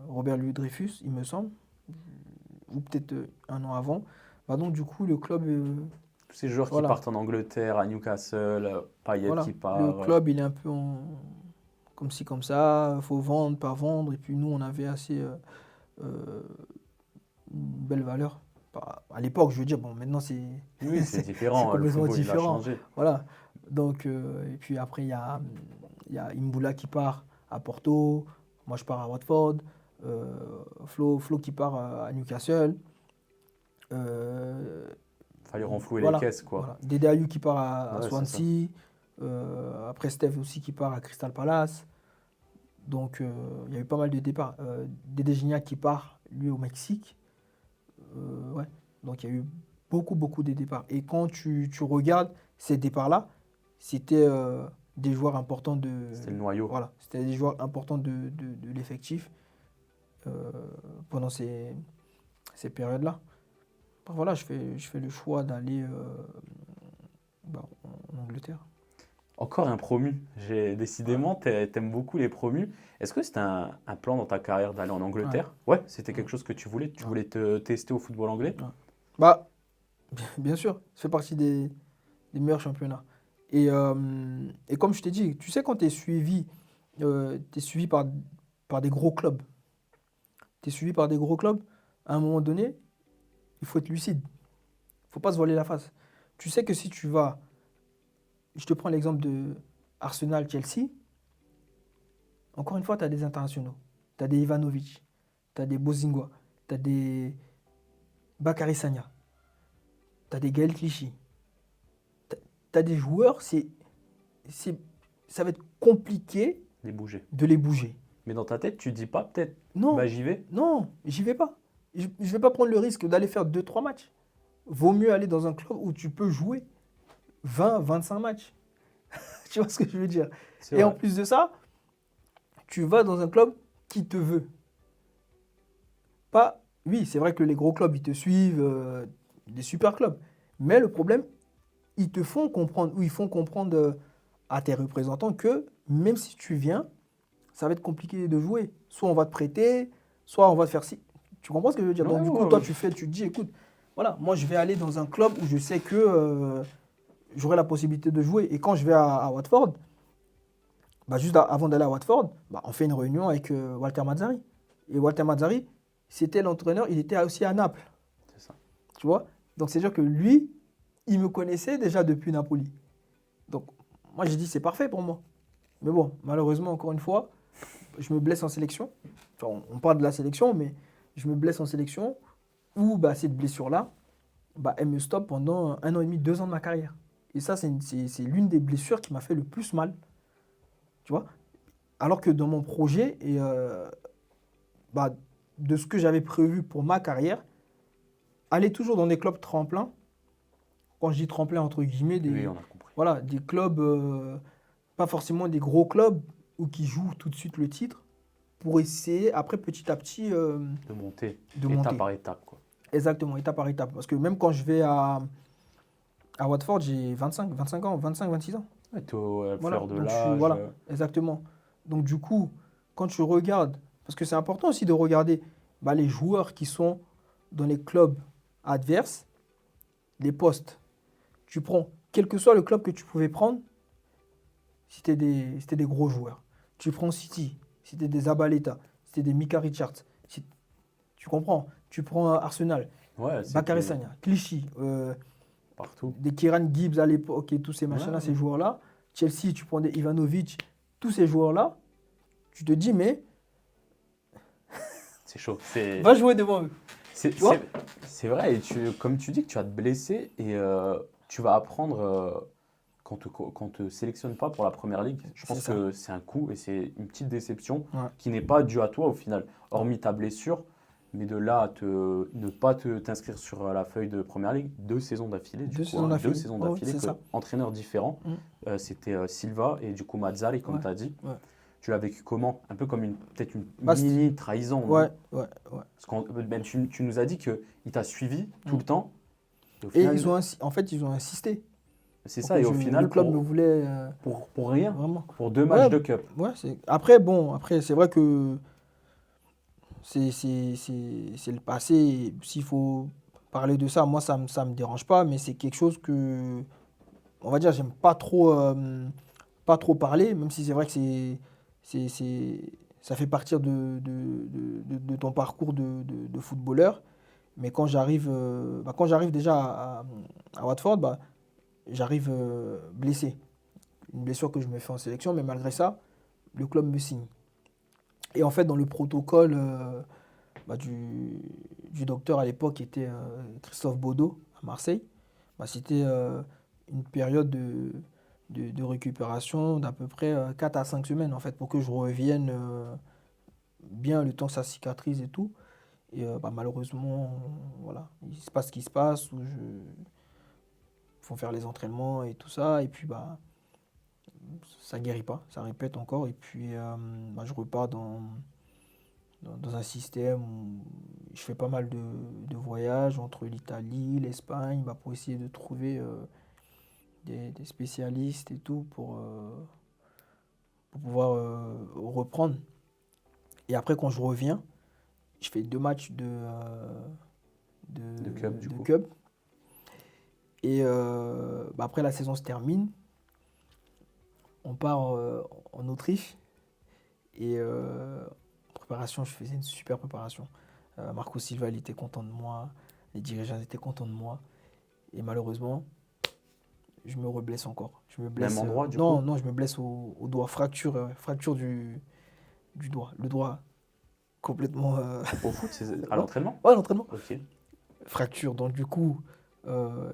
Robert Louis Dreyfus, il me semble, ou peut-être 1 an avant. Donc du coup, le club, Tous ces joueurs qui voilà, partent en Angleterre, à Newcastle, Payet voilà, qui le part. club, il est un peu comme ci, comme ça, faut vendre, pas vendre. Et puis nous, on avait assez euh, une belle valeur. À l'époque, je veux dire, bon, maintenant Oui, c'est c'est différent. Le complètement football, il a différent. changé. Voilà. Donc, et puis après, il y a Imbula qui part à Porto, moi je pars à Watford, Flo qui part à Newcastle. Euh, Fallait renflouer les voilà, caisses, quoi. voilà. Dede Ayou qui part à Ouais, c'est ça. Swansea, après Steph aussi qui part à Crystal Palace. Donc, il y a eu pas mal de départs. Dédé Gignac qui part, lui, au Mexique. Ouais. Donc, il y a eu beaucoup de départs. Et quand tu regardes ces départs-là, c'était des joueurs importants C'était le noyau. voilà, c'était des joueurs importants de l'effectif euh, pendant ces périodes-là. Voilà, je fais le choix d'aller en Angleterre. Encore un promu. Décidément, t'aimes beaucoup les promus. Est-ce que c'était un plan dans ta carrière d'aller en Ouais. Angleterre? Ouais, c'était Ouais. quelque chose que tu voulais. Tu Ouais. voulais te tester au football anglais? Ouais. Bah, bien sûr, ça fait partie des meilleurs championnats. Et comme je t'ai dit, tu sais, quand t'es suivi par des gros clubs, t'es suivi par des gros clubs, à un moment donné, il faut être lucide. Il faut pas se voiler la face. Tu sais que si tu vas, je te prends l'exemple de Arsenal-Chelsea, encore une fois, tu as des internationaux. Tu as des Ivanovic, tu as des Bozingua, tu as des Bakary Sagna, tu as des Gaël Clichy. Tu as des joueurs, ça va être compliqué Les bouger. de les bouger. Mais dans ta tête, tu dis pas peut-être, Non, bah j'y vais. non, j'y vais pas. Je ne vais pas prendre le risque d'aller faire 2 3 matchs. Vaut mieux aller dans un club où tu peux jouer 20 25 matchs. Tu vois ce que je veux dire? C'est Et en vrai. plus de ça, tu vas dans un club qui te veut. Pas, oui, c'est vrai que les gros clubs, ils te suivent, des super clubs. Mais le problème, ils te font comprendre, ou ils font comprendre à tes représentants que même si tu viens, ça va être compliqué de jouer. Soit on va te prêter, soit on va te faire ci. Tu comprends ce que je veux dire? Ouais, Donc du coup, ouais, toi, ouais. tu te dis, écoute, voilà, moi je vais aller dans un club où je sais que j'aurai la possibilité de jouer. Et quand je vais à Watford, bah, juste avant d'aller à Watford, bah, on fait une réunion avec Walter Mazzarri. Et Walter Mazzarri, c'était l'entraîneur, il était aussi à Naples, C'est ça. tu vois. Donc c'est-à-dire que lui, il me connaissait déjà depuis Napoli. Donc moi j'ai dit c'est parfait pour moi. Mais bon, malheureusement, encore une fois, je me blesse en sélection. Enfin, on parle de la sélection, mais je me blesse en sélection où bah, cette blessure-là, bah, elle me stoppe pendant 1 an et demi, 2 ans de ma carrière. Et ça, c'est l'une des blessures qui m'a fait le plus mal, tu vois. Alors que dans mon projet, bah, de ce que j'avais prévu pour ma carrière, aller toujours dans des clubs tremplins, quand je dis tremplin entre guillemets, Oui, on a compris. voilà, des clubs, pas forcément des gros clubs, ou qui jouent tout de suite le titre, pour essayer après petit à petit De monter, de étape monter. par étape, quoi. Exactement, étape par étape. Parce que même quand je vais à Watford, j'ai 25 ans, 26 ans. Ouais, t'es à Voilà, fleur de donc l'âge. voilà, exactement. Donc du coup, quand tu regardes, parce que c'est important aussi de regarder bah, les joueurs qui sont dans les clubs adverses, les postes. Tu prends, quel que soit le club que tu pouvais prendre, c'était des gros joueurs. Tu prends City, c'était des Zabaleta, c'était des Mika Richards. Tu comprends? Tu prends Arsenal, Ouais, Bakary c'était Sagna, Clichy, partout. des Kieran Gibbs à l'époque et tous ces Ouais, machins-là, ouais. ces joueurs-là. Chelsea, tu prends des Ivanovic, tous ces joueurs-là, tu te dis, mais C'est chaud. C'est va jouer devant eux. c'est- Tu vois? c'est- c'est vrai, et comme tu dis que tu vas te blesser et tu vas apprendre quand te sélectionne pas pour la première ligue. Je C'est pense ça. que c'est un coup et c'est une petite déception Ouais. qui n'est pas due à toi au final, hormis ta blessure. Mais de là à ne pas t'inscrire sur la feuille de première ligue, 2 saisons d'affilée, du Deux coup, saisons hein, d'affilée. 2 saisons Ouais, d'affilée, c'est ça. entraîneurs différents. Mm. C'était Silva et du coup Mazzarri, comme Ouais, tu as dit. ouais. Tu l'as vécu comment? Un peu comme peut-être une Bah, mini trahison, non? ouais, ouais. Parce que ben, tu nous as dit qu'il t'a suivi tout Mm. le temps. Et au Et final, en fait, ils ont insisté c'est pour ça. que Et au le final, club me voulait pour rien, vraiment. pour 2 matchs Ouais, de cup. ouais. Après, bon, après, c'est vrai que c'est le passé. S'il faut parler de ça, moi, ça me dérange pas, mais c'est quelque chose que, on va dire, j'aime pas trop parler, même si c'est vrai que ça fait partir de ton parcours de footballeur. Mais quand j'arrive déjà à Watford, bah, j'arrive blessé. Une blessure que je me fais en sélection, mais malgré ça, le club me signe. Et en fait, dans le protocole bah, du docteur à l'époque, qui était Christophe Baudot à Marseille, bah, c'était une période de récupération d'à peu près 4 à 5 semaines en fait pour que je revienne bien le temps que ça cicatrise et tout. Et malheureusement, voilà, il se passe ce qui se passe, faut faire les entraînements et tout ça, et puis ça guérit pas, ça répète encore, et puis je repars dans un système où je fais pas mal de voyages entre l'Italie, l'Espagne, pour essayer de trouver des spécialistes et tout pour pouvoir reprendre. Et après, quand je reviens, je fais 2 matchs De club, du de coup. cup. Et après, la saison se termine. On part en Autriche. Et préparation, je faisais une super préparation. Marco Silva, il était content de moi. Les dirigeants étaient contents de moi. Et malheureusement, je me reblesse encore. Je me Même blesse. endroit, du Non, coup? non, je me blesse au doigt. Fracture du doigt. Le doigt complètement. Au foot, à Ouais, l'entraînement? ouais, l'entraînement. Ok. Fracture. Donc, du coup, euh,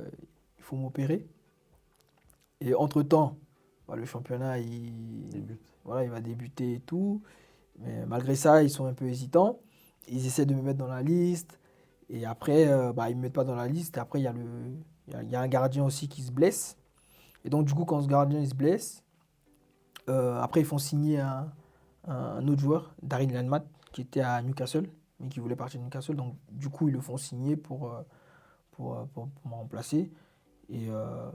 il faut m'opérer. Et entre-temps, le championnat, Début. voilà, il va débuter et tout. Mais malgré ça, ils sont un peu hésitants. Ils essaient de me mettre dans la liste. Et après, ils ne me mettent pas dans la liste. Et après, il y a un gardien aussi qui se blesse. Et donc, du coup, quand ce gardien il se blesse, après, ils font signer un autre joueur, Darin Lanmat, qui était à Newcastle, mais qui voulait partir de Newcastle. Donc, du coup, ils le font signer pour me remplacer. Et, euh,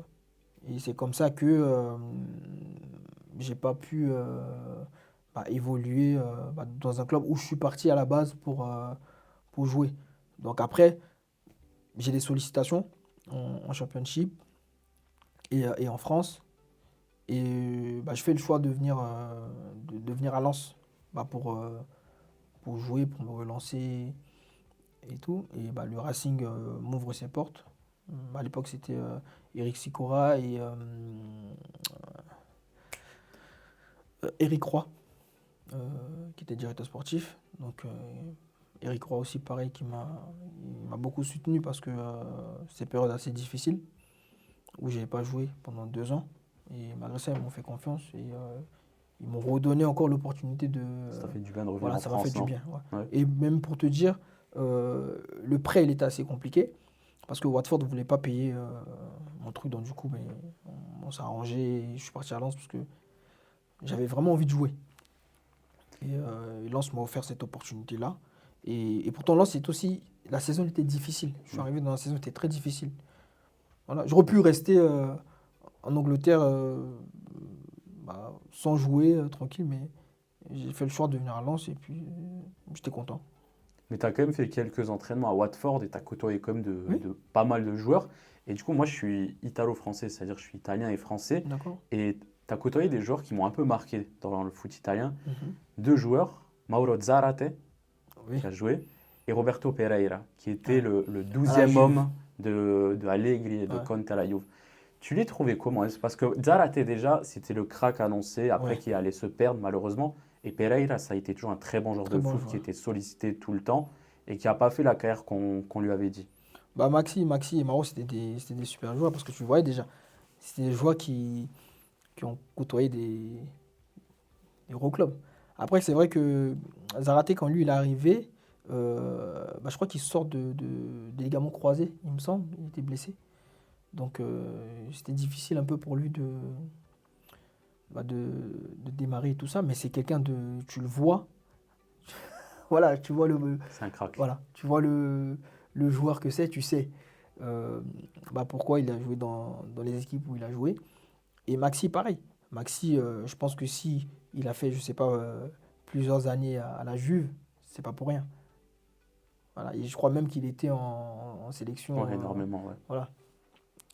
et c'est comme ça que j'ai pas pu évoluer dans un club où je suis parti à la base pour jouer. Donc après, j'ai des sollicitations en championship et en France. Et je fais le choix de venir à Lens pour jouer, pour me relancer et tout. Et le Racing m'ouvre ses portes. À l'époque, c'était Eric Sicora et Eric Roy, qui était directeur sportif. Donc, Eric Roy aussi, pareil, il m'a beaucoup soutenu parce que c'est une période assez difficile où je n'avais pas joué pendant 2 ans. Et malgré ça, ils m'ont fait confiance et ils m'ont redonné encore l'opportunité de. Ça t'a fait du bien de revenir Voilà, en ça m'a fait France, du non? bien. Ouais. Ouais. Et même pour te dire, le prêt, il était assez compliqué parce que Watford ne voulait pas payer mon truc. Donc, du coup, on s'est arrangé et je suis parti à Lens parce que j'avais vraiment envie de jouer. Et Lens m'a offert cette opportunité-là. Et pourtant, Lens, c'est aussi. La saison était difficile. Je suis arrivé dans la saison, était très difficile. Voilà. J'aurais pu rester en Angleterre sans jouer, tranquille, mais j'ai fait le choix de venir à Lens et puis j'étais content. Mais tu as quand même fait quelques entraînements à Watford et tu as côtoyé quand même Oui, de pas mal de joueurs. Et du coup, moi, je suis italo-français, c'est-à-dire que je suis italien et français. d'accord. Et tu as côtoyé des joueurs qui m'ont un peu marqué dans le foot italien. Mhm. 2 joueurs, Mauro Zarate, Oui, qui a joué, et Roberto Pereira, qui était ouais. le À la 12e Juve. homme de Allegri et de Ouais. Conte à la Juve. Tu l'as trouvé comment? Parce que Zarate, déjà, c'était le crack annoncé, après Ouais. qui allait se perdre malheureusement. Et Pereira, ça a été toujours un très bon joueur Très de bon foot qui joueur. était sollicité tout le temps et qui n'a pas fait la carrière qu'on lui avait dit. Maxi et Maro, c'était des super joueurs parce que tu voyais déjà, c'était des joueurs qui ont côtoyé des gros clubs. Après, c'est vrai que Zaraté, quand lui il est arrivé, je crois qu'il sort des ligaments croisés, il me semble. Il était blessé. Donc, c'était difficile un peu pour lui de démarrer et tout ça. Mais c'est quelqu'un de. Tu le vois. Voilà, tu vois C'est un crack. voilà, tu vois le joueur que c'est, tu sais pourquoi il a joué dans les équipes où il a joué. Et Maxi, pareil. Maxi, je pense que si il a fait, je sais pas, plusieurs années à la Juve, c'est pas pour rien. Voilà. Et je crois même qu'il était en sélection Ouais, énormément, ouais. voilà,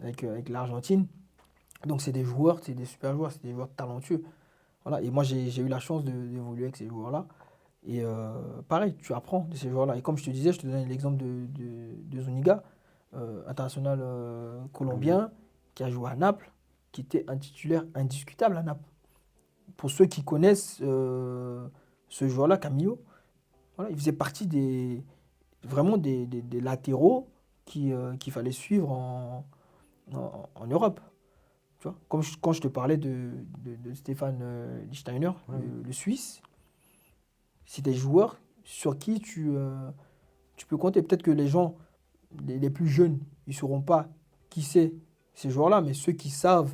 avec l'Argentine. Donc c'est des joueurs, c'est des super joueurs, c'est des joueurs talentueux. Voilà. Et moi, j'ai eu la chance d'évoluer avec ces joueurs-là. Et pareil, tu apprends de ces joueurs-là. Et comme je te disais, je te donnais l'exemple de Zuniga, international Colombien. colombien, qui a joué à Naples, qui était un titulaire indiscutable à Naples. Pour ceux qui connaissent ce joueur-là, Camillo, voilà, il faisait partie vraiment des latéraux qu'il fallait suivre en Europe. Tu vois, quand je te parlais de Stéphane Lichtsteiner, Ouais. le Suisse, c'est des joueurs sur qui tu peux compter. Peut-être que les gens, les plus jeunes, ils ne sauront pas qui c'est ces joueurs-là, mais ceux qui savent,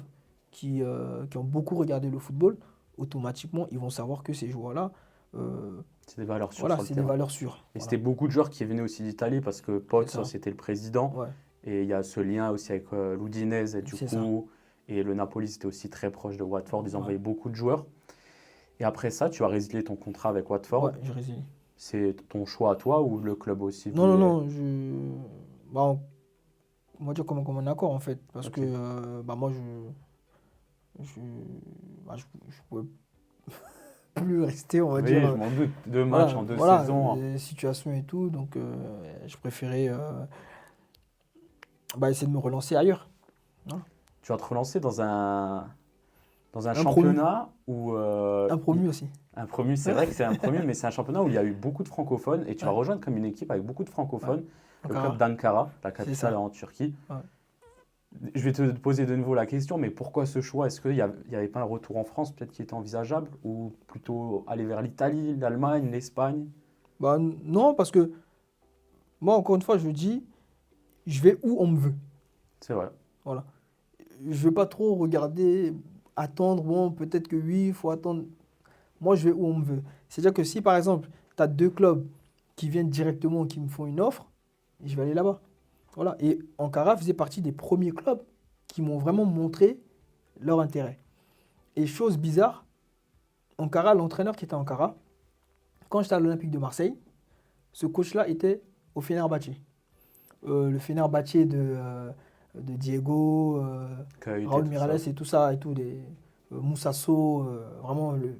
qui ont beaucoup regardé le football, automatiquement, ils vont savoir que ces joueurs-là, euh, C'est des valeurs sûres voilà, sur le c'est des terrain. valeurs sûres. Et Voilà, c'était beaucoup de joueurs qui venaient aussi d'Italie parce que c'est Pozzo, ça. c'était le président. Ouais, Et il y a ce lien aussi avec l'Udinese, et du c'est ça. coup. Et le Napoli, c'était aussi très proche de Watford. Ils Ouais, envoyaient beaucoup de joueurs. Et après ça, tu as résilié ton contrat avec ouais, Watford. j'ai résilié. C'est ton choix à toi ou le club aussi Non, non, voulait. non, bah, on va dire comme un accord en fait, parce que Ok. bah, moi, je, je pouvais plus rester, on va dire, Oui, je m'en doute. 2 matchs voilà, en 2 saisons. les situations et tout, donc je préférais bah, essayer de me relancer ailleurs. Voilà. Tu vas te relancer dans un Un promu, championnat où. un promu aussi. Un promu, c'est vrai que c'est un promu, mais c'est un championnat où il y a eu beaucoup de francophones et tu vas Ouais, rejoindre comme une équipe avec beaucoup de ouais. francophones, le club Ankara, d'Ankara, la c'est capitale ça. en Turquie. Ouais. Je vais te poser de nouveau la question, mais pourquoi ce choix? Est-ce qu'il n'y avait pas un retour en France peut-être qui était envisageable ou plutôt aller vers l'Italie, l'Allemagne, l'Espagne? Bah, non, parce que moi, encore une fois, je dis, je vais où on me veut. C'est vrai. Voilà. Je ne vais pas trop regarder, attendre, bon, peut-être que oui, il faut attendre. Moi, je vais où on me veut. C'est-à-dire que si, par exemple, tu as deux clubs qui viennent directement, qui me font une offre, je vais aller là-bas. Voilà. Et Ankara faisait partie des premiers clubs qui m'ont vraiment montré leur intérêt. Et chose bizarre, Ankara, l'entraîneur qui était à Ankara, quand j'étais à l'Olympique de Marseille, ce coach-là était au Fenerbahçe. Le Fenerbahçe de Diego, Kuyt et Raúl tout ça. Miralles et tout ça, et tout, Moussa Sow, vraiment le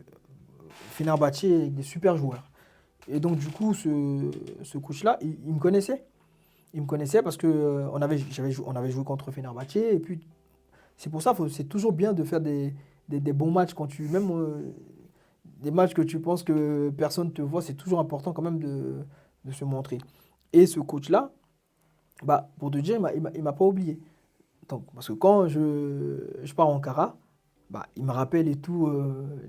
Fenerbahçe avec des super joueurs. Et donc, du coup, ce coach-là, il me connaissait. Il me connaissait parce que on avait joué contre Fenerbahçe. Et puis, c'est pour ça, c'est toujours bien de faire des bons matchs quand même des matchs que tu penses que personne ne te voit, c'est toujours important quand même de se montrer. Et ce coach-là, bah, pour te dire, il m'a pas oublié. Donc, parce que quand je pars en Ankara, bah, il me rappelle et tout,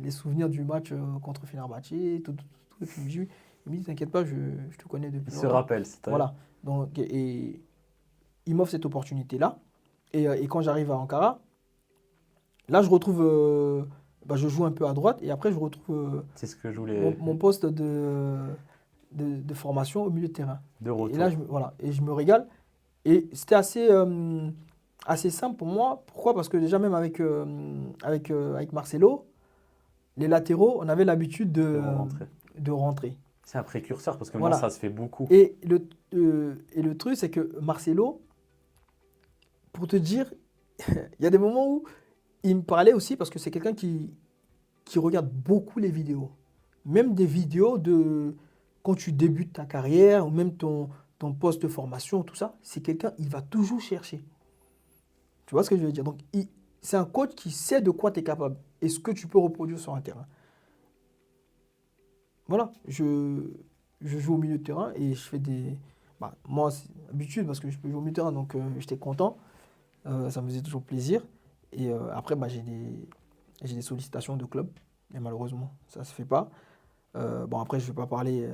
les souvenirs du match contre Fenerbahçe, tout. Et puis il me dit, t'inquiète pas, je te connais Il depuis se longtemps. rappelle, c'était. Voilà. Donc, et il m'offre cette opportunité-là. Et quand j'arrive à Ankara, là, bah, je joue un peu à droite. Et après, je retrouve C'est ce que je mon, voulais. mon poste de formation au milieu de terrain. De Et là, retour. voilà, et je me régale. Et c'était assez simple pour moi. Pourquoi? Parce que déjà, même avec Marcelo, les latéraux, on avait l'habitude De rentrer. de rentrer. C'est un précurseur parce que maintenant Voilà. ça se fait beaucoup. Et le truc, c'est que Marcelo, pour te dire, il y a des moments où il me parlait aussi parce que c'est quelqu'un qui regarde beaucoup les vidéos. Même des vidéos de quand tu débutes ta carrière ou même ton poste de formation, tout ça, c'est quelqu'un, il va toujours chercher. Tu vois ce que je veux dire? Donc, c'est un coach qui sait de quoi tu es capable et ce que tu peux reproduire sur un terrain. Voilà, je joue au milieu de terrain et je fais des. Bah, moi, c'est habitude parce que je peux jouer au milieu de terrain, donc j'étais content. Ça me faisait toujours plaisir. Et après, bah, j'ai des sollicitations de clubs. Et malheureusement, ça ne se fait pas. Bon, après, je ne vais pas parler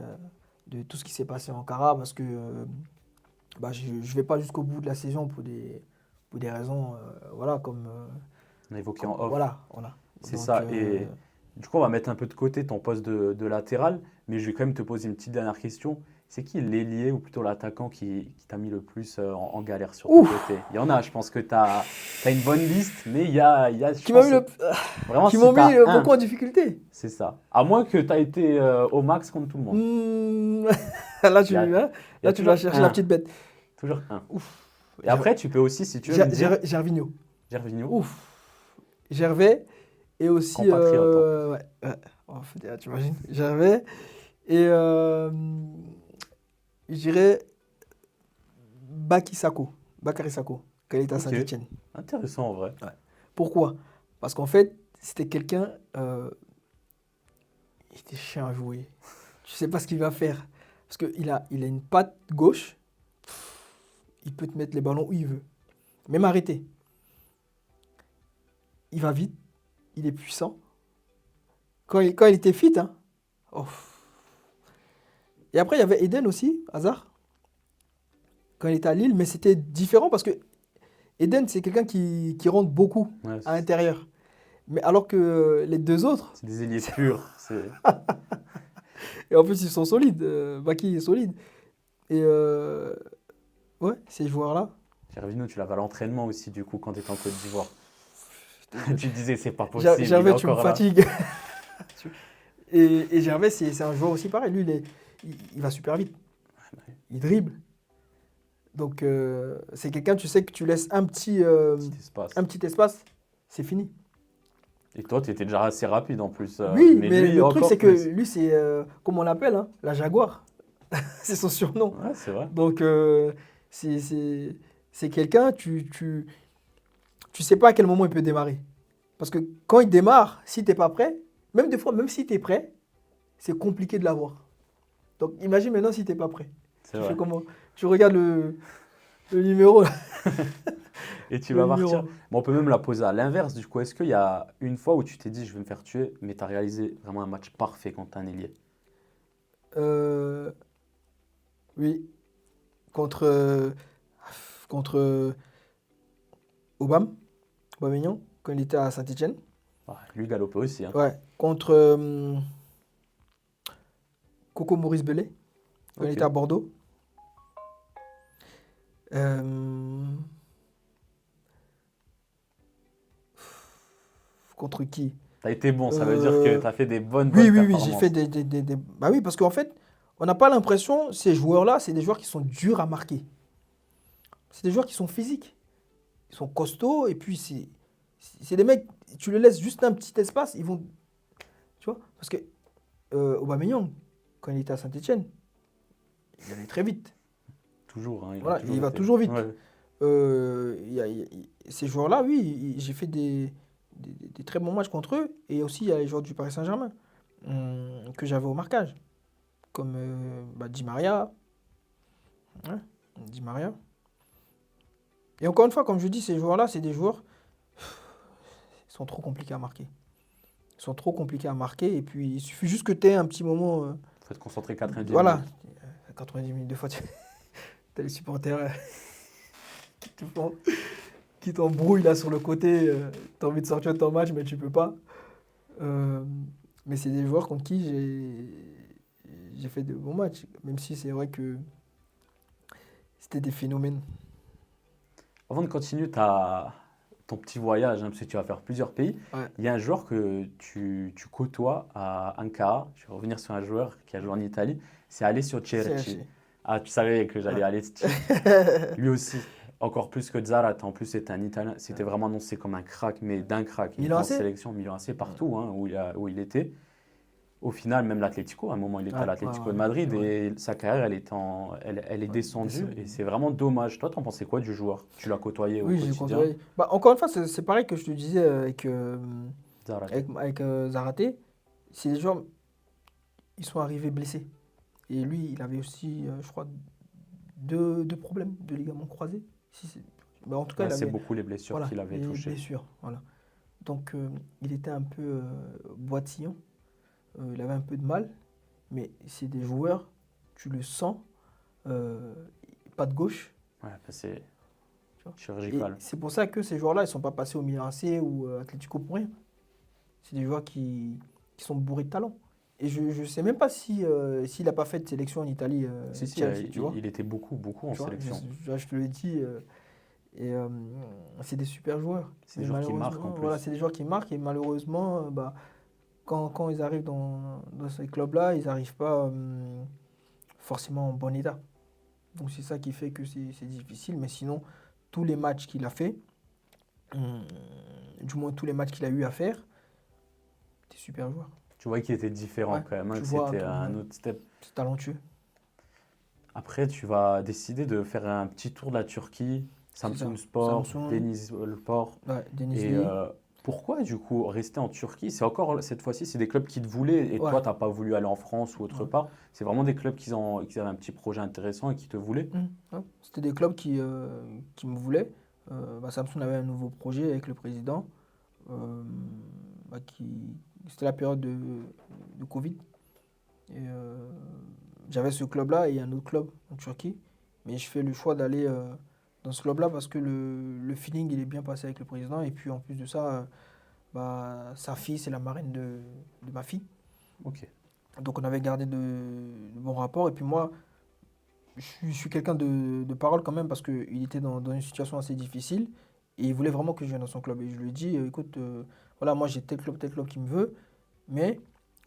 de tout ce qui s'est passé en Cara parce que bah, je ne vais pas jusqu'au bout de la saison pour des raisons, voilà, On a évoqué en off. voilà, voilà. C'est Donc, ça. Et du coup, on va mettre un peu de côté ton poste de latéral, mais je vais quand même te poser une petite dernière question. C'est qui l'ailier ou plutôt l'attaquant qui t'a mis le plus en galère sur ton ouf, côté? Il y en a, je pense que tu as une bonne liste, mais je qui m'a pense, mis vraiment, qui si m'ont tu mis as un, beaucoup en difficulté. c'est ça. À moins que tu as été au max contre tout le monde. Hmm, Là, Il y a, hein, il y a là, tu vas toujours chercher la un. petite bête. Toujours un. Ouf. Et après, tu peux aussi, si tu veux me dire, Gervinho. Gervinho, Ouf. Gervais. Et aussi. compatriote, hein. Ouais, ouais. Oh, tu imagines. Gervais. Et je dirais Bakary Sako, qui est à Ok, Saint-Etienne. intéressant en vrai. Ouais. Pourquoi? Parce qu'en fait, c'était quelqu'un. Il était chiant à jouer. Je sais pas ce qu'il va faire. Parce qu'il a une patte gauche. Il peut te mettre les ballons où il veut. Même arrêté. il va vite, il est puissant. Quand il était fit, hein. Oh. Et après, il y avait Eden aussi, Hazard, quand il était à Lille, mais c'était différent parce que Eden, c'est quelqu'un qui rentre beaucoup Ouais, à l'intérieur. Mais alors que les deux autres, c'est des ailiers purs. et en plus, ils sont solides. Baki est solide. Et ouais, ces joueurs-là. Gervinho, tu l'avais à l'entraînement aussi, du coup, quand tu étais en Côte d'Ivoire. Tu disais, c'est pas possible, il est Gervais, tu me encore là. fatigues. Et Gervais, c'est un joueur aussi pareil. Lui, il va super vite. Il dribble. Donc, c'est quelqu'un, tu sais, que tu laisses un petit espace, c'est fini. Et toi, tu étais déjà assez rapide en plus. Oui, mais lui, le truc, encore c'est que plus. lui, c'est, comme on l'appelle, hein, la Jaguar. C'est son surnom. Ouais, c'est vrai. Donc, c'est quelqu'un, tu sais pas à quel moment il peut démarrer. Parce que quand il démarre, si tu n'es pas prêt, même des fois, même si tu es prêt, c'est compliqué de l'avoir. Donc, imagine maintenant si tu n'es pas prêt. C'est Tu vrai. fais comment? Tu regardes le numéro, là. Et tu Le vas numéro. partir. Bon, on peut même la poser à l'inverse, du coup. Est-ce qu'il y a une fois où tu t'es dit, je vais me faire tuer, mais tu as réalisé vraiment un match parfait contre un ailier? Oui, contre Aubameyang, quand il était à Saint-Etienne. Ouais, lui, galopé aussi. Hein. Ouais, contre Coco Maurice Bellet, quand il Ok. était à Bordeaux. Euh, Contre qui? Tu as été bon, ça veut dire que Euh, tu as fait des bonnes Oui, oui, oui, j'ai performances. fait Bah oui, parce qu'en fait, on n'a pas l'impression, ces joueurs-là, c'est des joueurs qui sont durs à marquer. C'est des joueurs qui sont physiques. Ils sont costauds, et puis c'est des mecs, tu les laisses juste un petit espace, ils vont. Tu vois? Parce que Aubameyang, quand il était à Saint-Etienne, il allait très vite. Toujours, hein, Voilà, il va été. toujours vite. Ouais. Ces joueurs-là, oui, j'ai fait des très bons matchs contre eux. Et aussi, il y a les joueurs du Paris Saint-Germain que j'avais au marquage. Comme Di Maria. Hein, Di Maria. Et encore une fois, comme je dis, ces joueurs-là, c'est des joueurs. Ils sont trop compliqués à marquer. Ils sont trop compliqués à marquer. Et puis, il suffit juste que tu aies un petit moment. Faut être concentré 90 Voilà. minutes. 90 minutes, deux fois, tu as les supporters qui te font. Qui t'embrouille là sur le côté, tu as envie de sortir de ton match, mais tu peux pas. Mais c'est des joueurs contre qui j'ai fait de bons matchs, même si c'est vrai que c'était des phénomènes. Avant de continuer ton petit voyage, hein, parce que tu vas faire plusieurs pays, Ouais. il y a un joueur que tu côtoies à Ankara. Je vais revenir sur un joueur qui a joué en Italie. C'est Alessio Cerci. Ah, tu savais que j'allais aller dessus. Lui aussi, encore plus que Zarate. En plus, c'était un Italien. C'était vraiment annoncé comme un crack, mais d'un crack. Il était Milan en AC? sélection, Milan AC partout hein, où il était. Au final, même l'Atlético, à un moment, il était à l'Atlético de Madrid c'est vrai. et sa carrière, elle est descendue et c'est vraiment dommage. Toi, t'en pensais quoi du joueur? Tu l'as côtoyé au Oui, j'ai quotidien? contrôlé. Bah, encore une fois, c'est pareil que je te disais Zarate. avec Zaraté. C'est des joueurs, ils sont arrivés blessés. Et lui, il avait aussi, je crois, deux problèmes de ligaments croisés. Bah, en tout cas, Ouais, il c'est avait. beaucoup les blessures Voilà, qu'il avait les touchées. blessures, voilà. Donc, il était un peu boitillant. Il avait un peu de mal. Mais c'est des joueurs, tu le sens, pas de gauche. Ouais, bah, c'est Tu vois. Et chirurgical. c'est pour ça que ces joueurs-là, ils ne sont pas passés au Milan AC ou Atlético pour rien. C'est des joueurs qui sont bourrés de talent. Et je ne sais même pas s'il n'a pas fait de sélection en Italie, Si, si, Chelsea, tu vois. il était beaucoup en Tu vois, sélection. je te le dis. Et c'est des super joueurs. C'est des Mais joueurs qui marquent en malheureusement, plus. voilà, c'est des joueurs qui marquent. Et malheureusement, bah, quand ils arrivent dans ces clubs-là, ils n'arrivent pas forcément en bon état. Donc c'est ça qui fait que c'est difficile. Mais sinon, tous les matchs qu'il a fait, du moins tous les matchs qu'il a eu à faire, des super joueurs. Tu vois qu'il était différent Ouais, quand même, hein, tu que vois, c'était un autre step. c'est talentueux. Après, tu vas décider de faire un petit tour de la Turquie, Samsun ça. Sport, Samsun. Denizlispor. Ouais, Denizli. Et pourquoi du coup rester en Turquie? C'est encore cette fois-ci, c'est des clubs qui te voulaient et Ouais. toi, tu n'as pas voulu aller en France ou autre Ouais. part. C'est vraiment des clubs qui avaient un petit projet intéressant et qui te voulaient. Ouais. C'était des clubs qui me voulaient. Samsung avait un nouveau projet avec le président. euh, c'était la période de Covid. Et j'avais ce club-là et un autre club en Turquie. Mais je fais le choix d'aller dans ce club-là parce que le feeling il est bien passé avec le président. Et puis en plus de ça, sa fille, c'est la marraine de ma fille. Ok. Donc on avait gardé de bons rapports. Et puis moi, je suis quelqu'un de parole quand même parce qu'il était dans une situation assez difficile. Et il voulait vraiment que je vienne dans son club. Et je lui ai dit, écoute, voilà, moi j'ai tel club qui me veut. Mais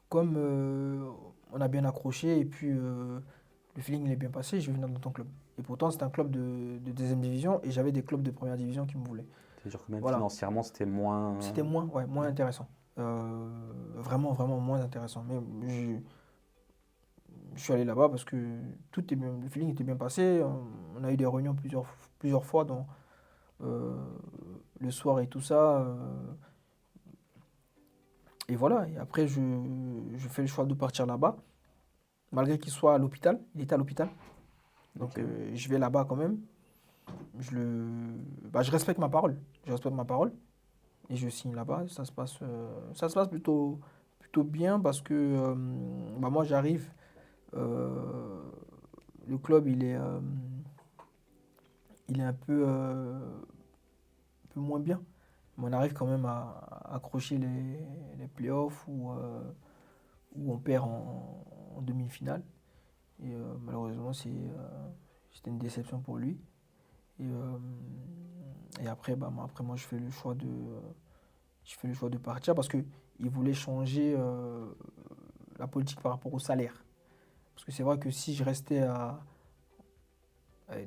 comme on a bien accroché et puis le feeling il est bien passé, je vais venir dans ton club. Et pourtant, c'est un club de deuxième division et j'avais des clubs de première division qui me voulaient. C'est-à-dire que même Voilà. financièrement, c'était moins. C'était moins intéressant. Vraiment, vraiment moins intéressant. Mais je suis allé là-bas parce que le feeling était bien passé. On a eu des réunions plusieurs fois euh, le soir et tout ça. Et voilà. Et après, je fais le choix de partir là-bas, malgré qu'il soit à l'hôpital. Il était à l'hôpital. Donc, Ok. je vais là-bas quand même. Je respecte ma parole. Je respecte ma parole. Et je signe là-bas. Ça se passe plutôt bien parce que moi, j'arrive. euh, le club, il est un peu moins bien. Mais on arrive quand même à accrocher les playoffs où on perd en demi-finale. Et malheureusement, c'était une déception pour lui. Et après, après moi, je fais le choix de partir parce qu'il voulait changer la politique par rapport au salaire. Parce que c'est vrai que si je restais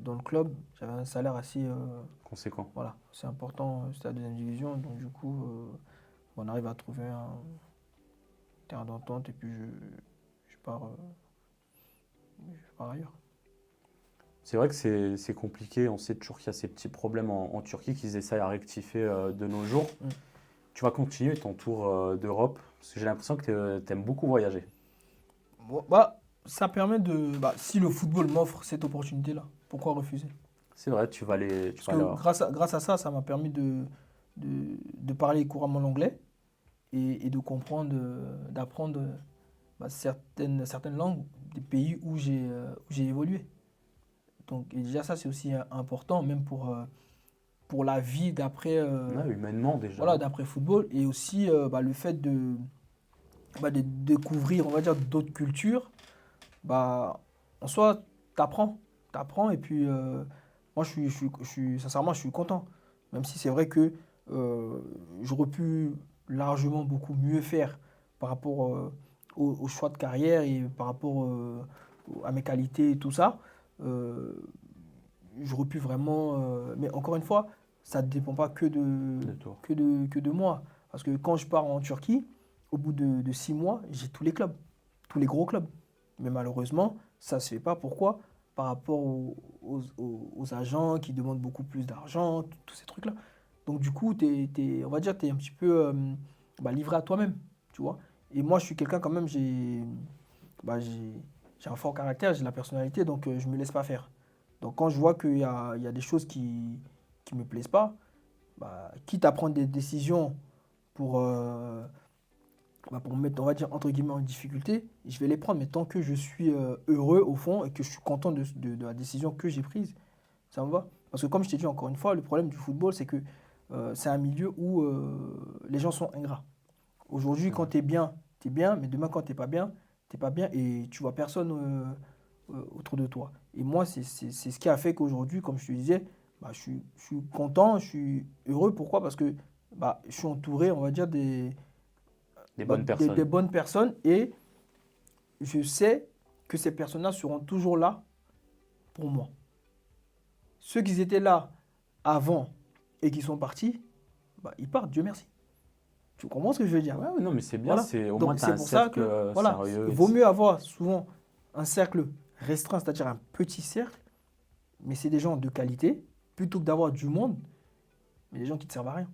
dans le club, j'avais un salaire assez, Conséquent. voilà, c'est important, c'était la deuxième division. Donc du coup, on arrive à trouver un terrain d'entente et puis je pars ailleurs. C'est vrai que c'est compliqué. On sait toujours qu'il y a ces petits problèmes en Turquie qu'ils essayent à rectifier de nos jours. Mm. Tu vas continuer ton tour d'Europe parce que j'ai l'impression que tu aimes beaucoup voyager. Bon, ça permet si le football m'offre cette opportunité-là, pourquoi refuser? C'est vrai, tu vas aller, tu Parce vas que aller voir. grâce à ça, ça m'a permis de parler couramment l'anglais et de comprendre, d'apprendre certaines langues des pays où j'ai évolué. Donc, et déjà, ça, c'est aussi important, même pour la vie d'après Ouais, humainement voilà, déjà. d'après football. Et aussi le fait de découvrir, on va dire, d'autres cultures. En soi, t'apprends. T'apprends et puis, moi, sincèrement, je suis content. Même si c'est vrai que euh, j'aurais pu largement beaucoup mieux faire par rapport au choix de carrière et par rapport à mes qualités et tout ça. Euh, J'aurais pu vraiment. Mais encore une fois, ça ne dépend pas que de, De tour. que de moi. Parce que quand je pars en Turquie, au bout de 6 mois, j'ai tous les clubs, tous les gros clubs. Mais malheureusement, ça ne se fait pas. Pourquoi? Par rapport aux agents qui demandent beaucoup plus d'argent, tous ces trucs-là. Donc du coup, on va dire, tu es un petit peu livré à toi-même, tu vois. Et moi, je suis quelqu'un quand même, j'ai un fort caractère, j'ai la personnalité, donc je ne me laisse pas faire. Donc quand je vois qu'il y a des choses qui me plaisent pas, quitte à prendre des décisions pour, pour me mettre, on va dire, entre guillemets, en difficulté, je vais les prendre. Mais tant que je suis heureux au fond et que je suis content de la décision que j'ai prise, ça me va. Parce que comme je t'ai dit encore une fois, le problème du football, c'est que c'est un milieu où les gens sont ingrats. Aujourd'hui, C'est quand vrai. tu es bien, mais demain, quand tu pas bien et tu vois personne autour de toi. Et moi, c'est ce qui a fait qu'aujourd'hui, comme je te disais, je suis content, je suis heureux. Pourquoi? Parce que je suis entouré, on va dire, Des bonnes des personnes. bonnes personnes et je sais que ces personnes-là seront toujours là pour moi. Ceux qui étaient là avant et qui sont partis, ils partent, Dieu merci. Tu comprends ce que je veux dire? Ouais, ouais, non, mais c'est bien. Voilà. C'est au moins Donc tu as c'est un pour ça cercle que, voilà, sérieux. il vaut mieux avoir souvent un cercle restreint, c'est-à-dire un petit cercle, mais c'est des gens de qualité, plutôt que d'avoir du monde, mais des gens qui ne te servent à rien.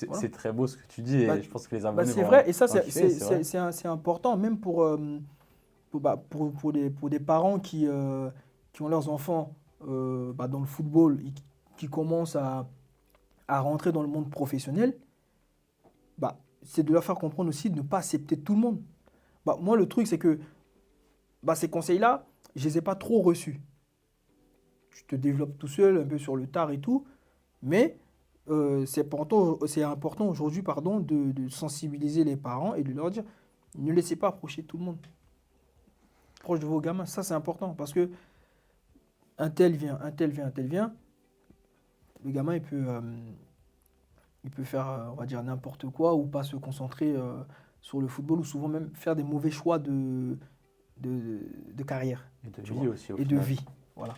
Voilà. C'est très beau ce que tu dis Bah, et je pense que les abonnés c'est vrai, et ça, vont kiffer, c'est vrai. c'est important, même pour des parents qui ont leurs enfants dans le football et qui commencent à rentrer dans le monde professionnel. c'est de leur faire comprendre aussi de ne pas accepter tout le monde. Moi, le truc, c'est que ces conseils-là, je ne les ai pas trop reçus. Tu te développes tout seul, un peu sur le tard et tout, mais c'est important aujourd'hui de sensibiliser les parents et de leur dire, ne laissez pas approcher tout le monde. Proche de vos gamins, ça c'est important, parce que un tel vient, le gamin il peut faire, on va dire, n'importe quoi ou pas se concentrer sur le football ou souvent même faire des mauvais choix de carrière. Et de tu vie vois, aussi, au et de final. vie. Voilà.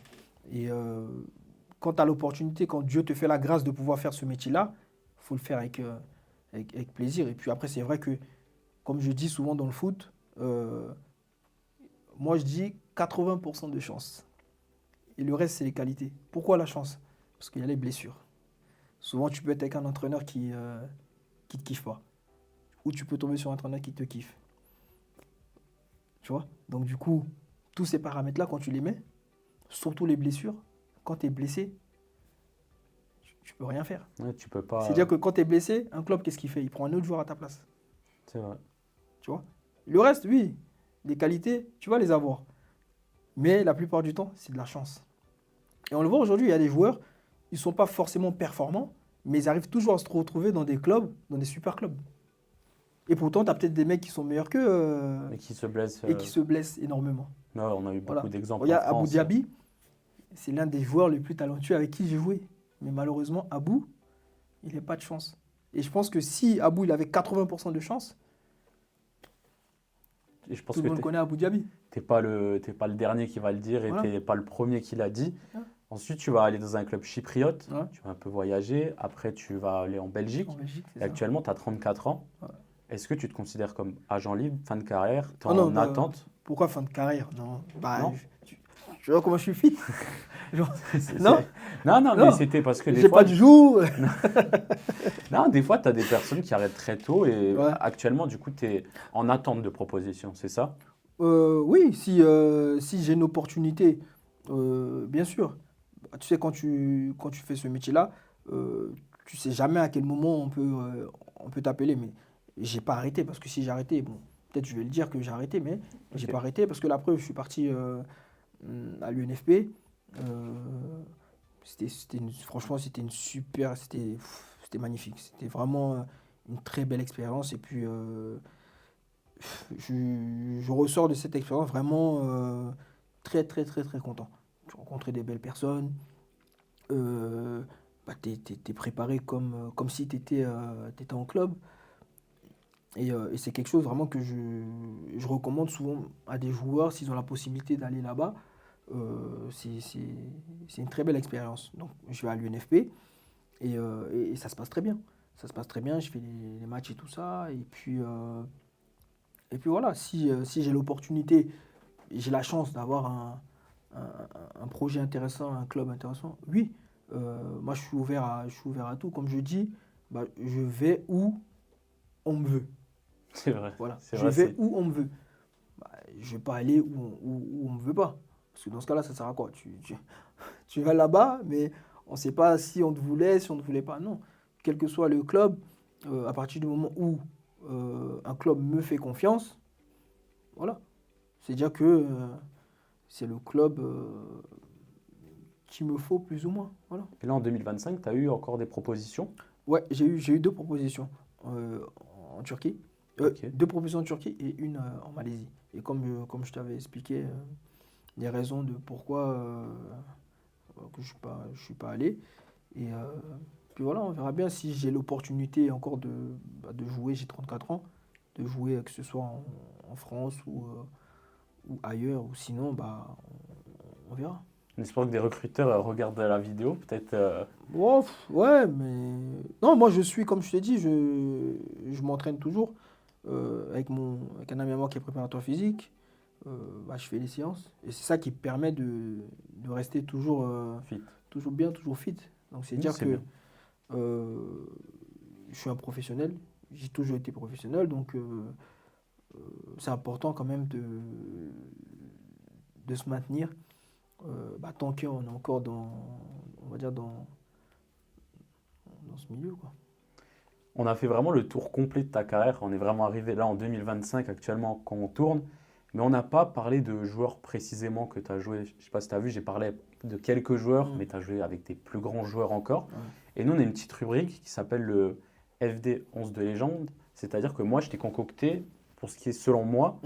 Et quand tu as l'opportunité, quand Dieu te fait la grâce de pouvoir faire ce métier-là, il faut le faire avec plaisir. Et puis après, c'est vrai que, comme je dis souvent dans le foot, moi je dis 80% de chance. Et le reste, c'est les qualités. Pourquoi la chance? Parce qu'il y a les blessures. Souvent, tu peux être avec un entraîneur qui ne te kiffe pas. Ou tu peux tomber sur un entraîneur qui te kiffe. Tu vois? Donc du coup, tous ces paramètres-là, quand tu les mets, surtout les blessures, quand tu es blessé, tu peux rien faire. Ouais, tu peux pas. C'est-à-dire que quand tu es blessé, un club, qu'est-ce qu'il fait? Il prend un autre joueur à ta place. C'est vrai. Tu vois? Le reste, oui, les qualités, tu vas les avoir. Mais la plupart du temps, c'est de la chance. Et on le voit aujourd'hui, il y a des joueurs, ils ne sont pas forcément performants, mais ils arrivent toujours à se retrouver dans des clubs, dans des super clubs. Et pourtant, tu as peut-être des mecs qui sont meilleurs qu'eux Et qui se blesse. et qui se blessent énormément. Ouais, on a eu beaucoup Voilà. d'exemples en Regarde, Abou France. Diaby, c'est l'un des joueurs les plus talentueux avec qui j'ai joué. Mais malheureusement, Abou, il n'a pas de chance. Et je pense que si Abou il avait 80% de chance, Et je pense tout que le monde connaît Abou Diaby. t'es pas le dernier qui va le dire et Voilà. t'es pas le premier qui l'a dit. Ouais. Ensuite, tu vas aller dans un club chypriote, Ouais. tu vas un peu voyager. Après, tu vas aller en Belgique. En Belgique, c'est Et ça. actuellement, tu as 34 ans. Ouais. Est-ce que tu te considères comme agent libre, fin de carrière, t'es Ah non, en attente? pourquoi fin de carrière? Non. Non. Tu vois comment je suis fit? Genre, C'est- non, Non, non, mais c'était parce que des j'ai fois, pas de joue. non, des fois, tu as des personnes qui arrêtent très tôt et Ouais. actuellement, du coup, tu es en attente de propositions, c'est ça? Oui, si j'ai une opportunité, bien sûr. Tu sais, quand tu fais ce métier-là, tu sais jamais à quel moment on peut t'appeler. Mais j'ai pas arrêté parce que si j'ai arrêté, bon, peut-être je vais le dire que j'ai arrêté, mais j'ai Ok. pas arrêté parce que la preuve, je suis parti à l'UNFP. Franchement, c'était magnifique. C'était vraiment une très belle expérience. Et puis, je ressors de cette expérience vraiment très, très, très, très content. J'ai rencontré des belles personnes. T'es préparé comme si t'étais en club. Et c'est quelque chose vraiment que je recommande souvent à des joueurs s'ils ont la possibilité d'aller là-bas. C'est une très belle expérience. Donc, je vais à l'UNFP et ça se passe très bien. Ça se passe très bien, je fais les matchs et tout ça. Et puis voilà, si j'ai l'opportunité, j'ai la chance d'avoir un projet intéressant, un club intéressant, oui, moi je suis ouvert à tout. Comme je dis, je vais où on me veut. C'est vrai. Voilà, C'est je vrai, vais où on me veut. Je ne vais pas aller où on ne me veut pas. Parce que dans ce cas-là, ça sert à quoi? Tu vas là-bas, mais on ne sait pas si on te voulait, si on ne te voulait pas. Non. Quel que soit le club, à partir du moment où un club me fait confiance, voilà. C'est-à-dire que c'est le club qu'il me faut plus ou moins. Voilà. Et là, en 2025, tu as eu encore des propositions? Ouais, j'ai eu deux propositions en Turquie. Ok. Deux propositions en Turquie et une en Malaisie. Et comme je t'avais expliqué, les raisons de pourquoi que je suis pas allé. Et puis voilà, on verra bien si j'ai l'opportunité encore de jouer, j'ai 34 ans, de jouer que ce soit en France ou ailleurs, ou sinon, on verra. On espère que des recruteurs regardent la vidéo, peut-être. Oh, ouais, mais... Non, moi je suis, comme je t'ai dit, je m'entraîne toujours avec un ami à moi qui est préparateur physique. Je fais les séances. Et c'est ça qui permet de rester toujours, Fit. toujours bien, toujours fit. Donc c'est Oui, dire c'est que bien. je suis un professionnel. J'ai toujours été professionnel. Donc c'est important quand même de se maintenir tant qu'on est encore on va dire dans ce milieu, quoi. On a fait vraiment le tour complet de ta carrière. On est vraiment arrivé là en 2025 actuellement quand on tourne. Mais on n'a pas parlé de joueurs précisément que tu as joué. Je ne sais pas si tu as vu, j'ai parlé de quelques joueurs, mais tu as joué avec des plus grands joueurs encore. Ouais. Et nous, on a une petite rubrique qui s'appelle le FD 11 de légende. C'est-à-dire que moi, je t'ai concocté, pour ce qui est selon moi,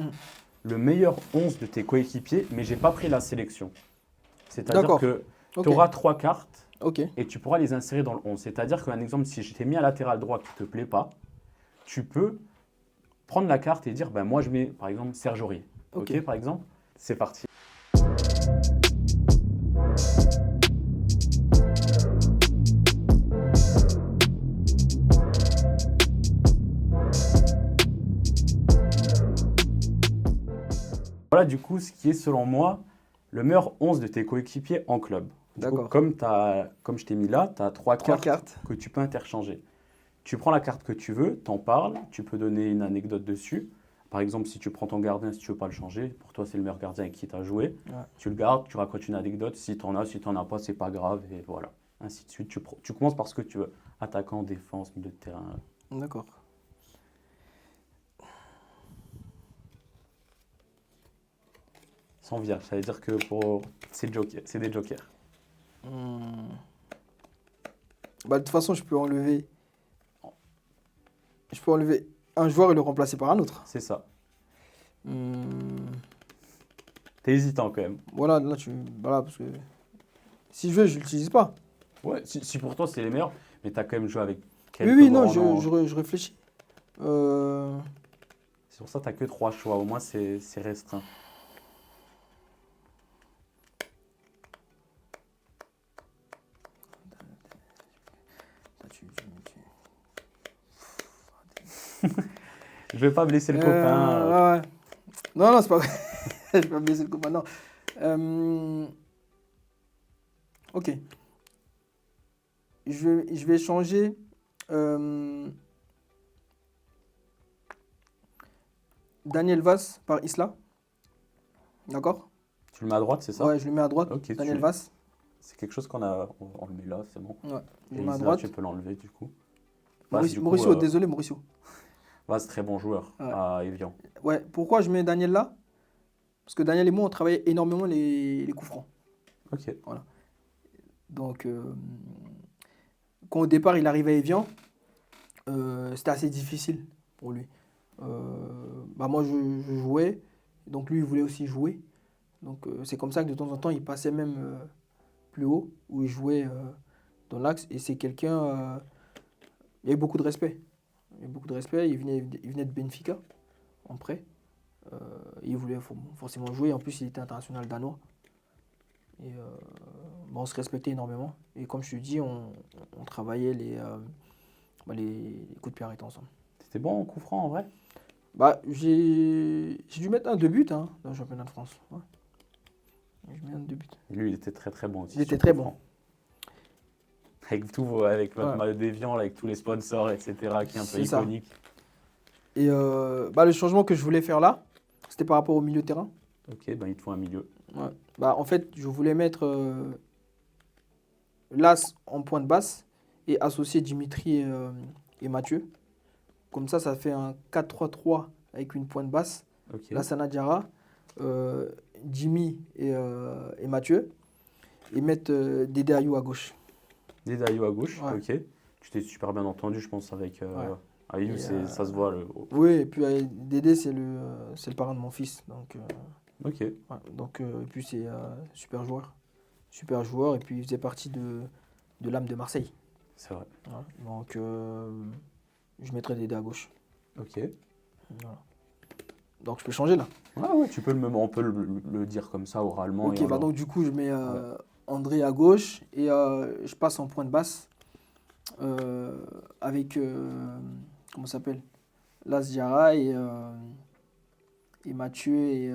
le meilleur 11 de tes coéquipiers, mais je n'ai pas pris la sélection. C'est-à-dire D'accord. que Ok. tu auras 3 cartes Ok. et tu pourras les insérer dans le 11. C'est-à-dire qu'un exemple, si je t'ai mis un latéral droit qui ne te plaît pas, tu peux prendre la carte et dire, ben moi je mets par exemple Serge Aurier. Ok. Ok, par exemple. C'est parti. Voilà du coup ce qui est selon moi le meilleur 11 de tes coéquipiers en club. Du coup, D'accord. comme je t'ai mis là, tu as 3 Trois cartes cartes. que tu peux interchanger. Tu prends la carte que tu veux, t'en parles, tu peux donner une anecdote dessus. Par exemple, si tu prends ton gardien, si tu veux pas le changer, pour toi c'est le meilleur gardien avec qui tu as joué, Ouais. tu le gardes, tu racontes une anecdote, si tu en as, si tu n'en as pas, c'est pas grave, et voilà. Ainsi de suite. Tu commences par ce que tu veux. Attaquant, défense, milieu de terrain. D'accord. Sans vierge, ça veut dire que c'est des jokers. Hmm. Bah, de toute façon, je peux enlever un joueur et le remplacer par un autre. C'est ça. Hmm. T'es hésitant quand même. Voilà, là, voilà, parce que si je veux, je l'utilise pas. Ouais, si pour toi c'est les meilleurs, mais tu as quand même joué avec Oui, quelques oui, non, grands noms. je réfléchis. C'est pour ça que tu n'as que 3 choix, au moins c'est restreint. Je vais pas blesser le copain. Ouais, ouais. Non, non, c'est pas vrai. Je vais pas blesser le copain, non. Ok. Je vais changer Daniel Vaz par Isla. D'accord? Tu le mets à droite, c'est ça? Ouais, je le mets à droite. Ok, Daniel Vaz. c'est quelque chose on le met là, c'est bon. Ouais, je Et le mets à là, droite. tu peux l'enlever du coup. Vaz, du coup, Mauricio, désolé, Mauricio. Vaz, très bon joueur Ouais. à Evian. Ouais, pourquoi je mets Daniel là? Parce que Daniel et moi, on travaillait énormément les coups francs. Ok. Voilà. Donc, quand au départ il arrivait à Evian, c'était assez difficile pour lui. Bah moi, je jouais, donc lui, il voulait aussi jouer. Donc, c'est comme ça que de temps en temps, il passait même plus haut, où il jouait dans l'axe. Et c'est quelqu'un. Il y a eu beaucoup de respect. Il y a eu beaucoup de respect. Il venait de Benfica, en prêt. Il voulait forcément jouer. En plus, il était international danois. Et on se respectait énormément. Et comme je te dis, on travaillait les coups de pied arrêtés ensemble. C'était bon en coup franc en vrai? Bah, j'ai dû mettre un 2 buts dans le championnat de France. Ouais. Je mets un 2 buts. Et lui, il était très très bon aussi. Il était sur très coup bon. franc. Avec votre Ouais. maillot d'Evian, avec tous les sponsors, etc., qui est un peu C'est ça. iconique. Et le changement que je voulais faire là, c'était par rapport au milieu de terrain. Ok, ben il te faut un milieu. Ouais. Bah, en fait, je voulais mettre Las en pointe basse et associer Dimitri et Mathieu. Comme ça fait un 4-3-3 avec une pointe basse. Ok. Lassana Diarra, Jimmy et Mathieu. Et mettre Dédé Ayou à gauche. Dédé Ayou à gauche, Ouais. ok. Tu t'es super bien entendu, je pense, avec Ouais. Ayou, Et, ça se voit. Oui, et puis Dédé, c'est le parrain de mon fils. Donc, Ok, ouais. Donc, et puis c'est super joueur. Super joueur, et puis il faisait partie de l'âme de Marseille. c'est vrai. Voilà. Donc, je mettrai Dédé à gauche. Ok. Voilà. Donc, je peux changer là. Ouais, tu peux on peut le dire comme ça oralement. Ok, et bah alors- donc du coup, je mets Ouais. André à gauche et je passe en pointe basse avec, comment ça s'appelle? Las Diarra et Mathieu et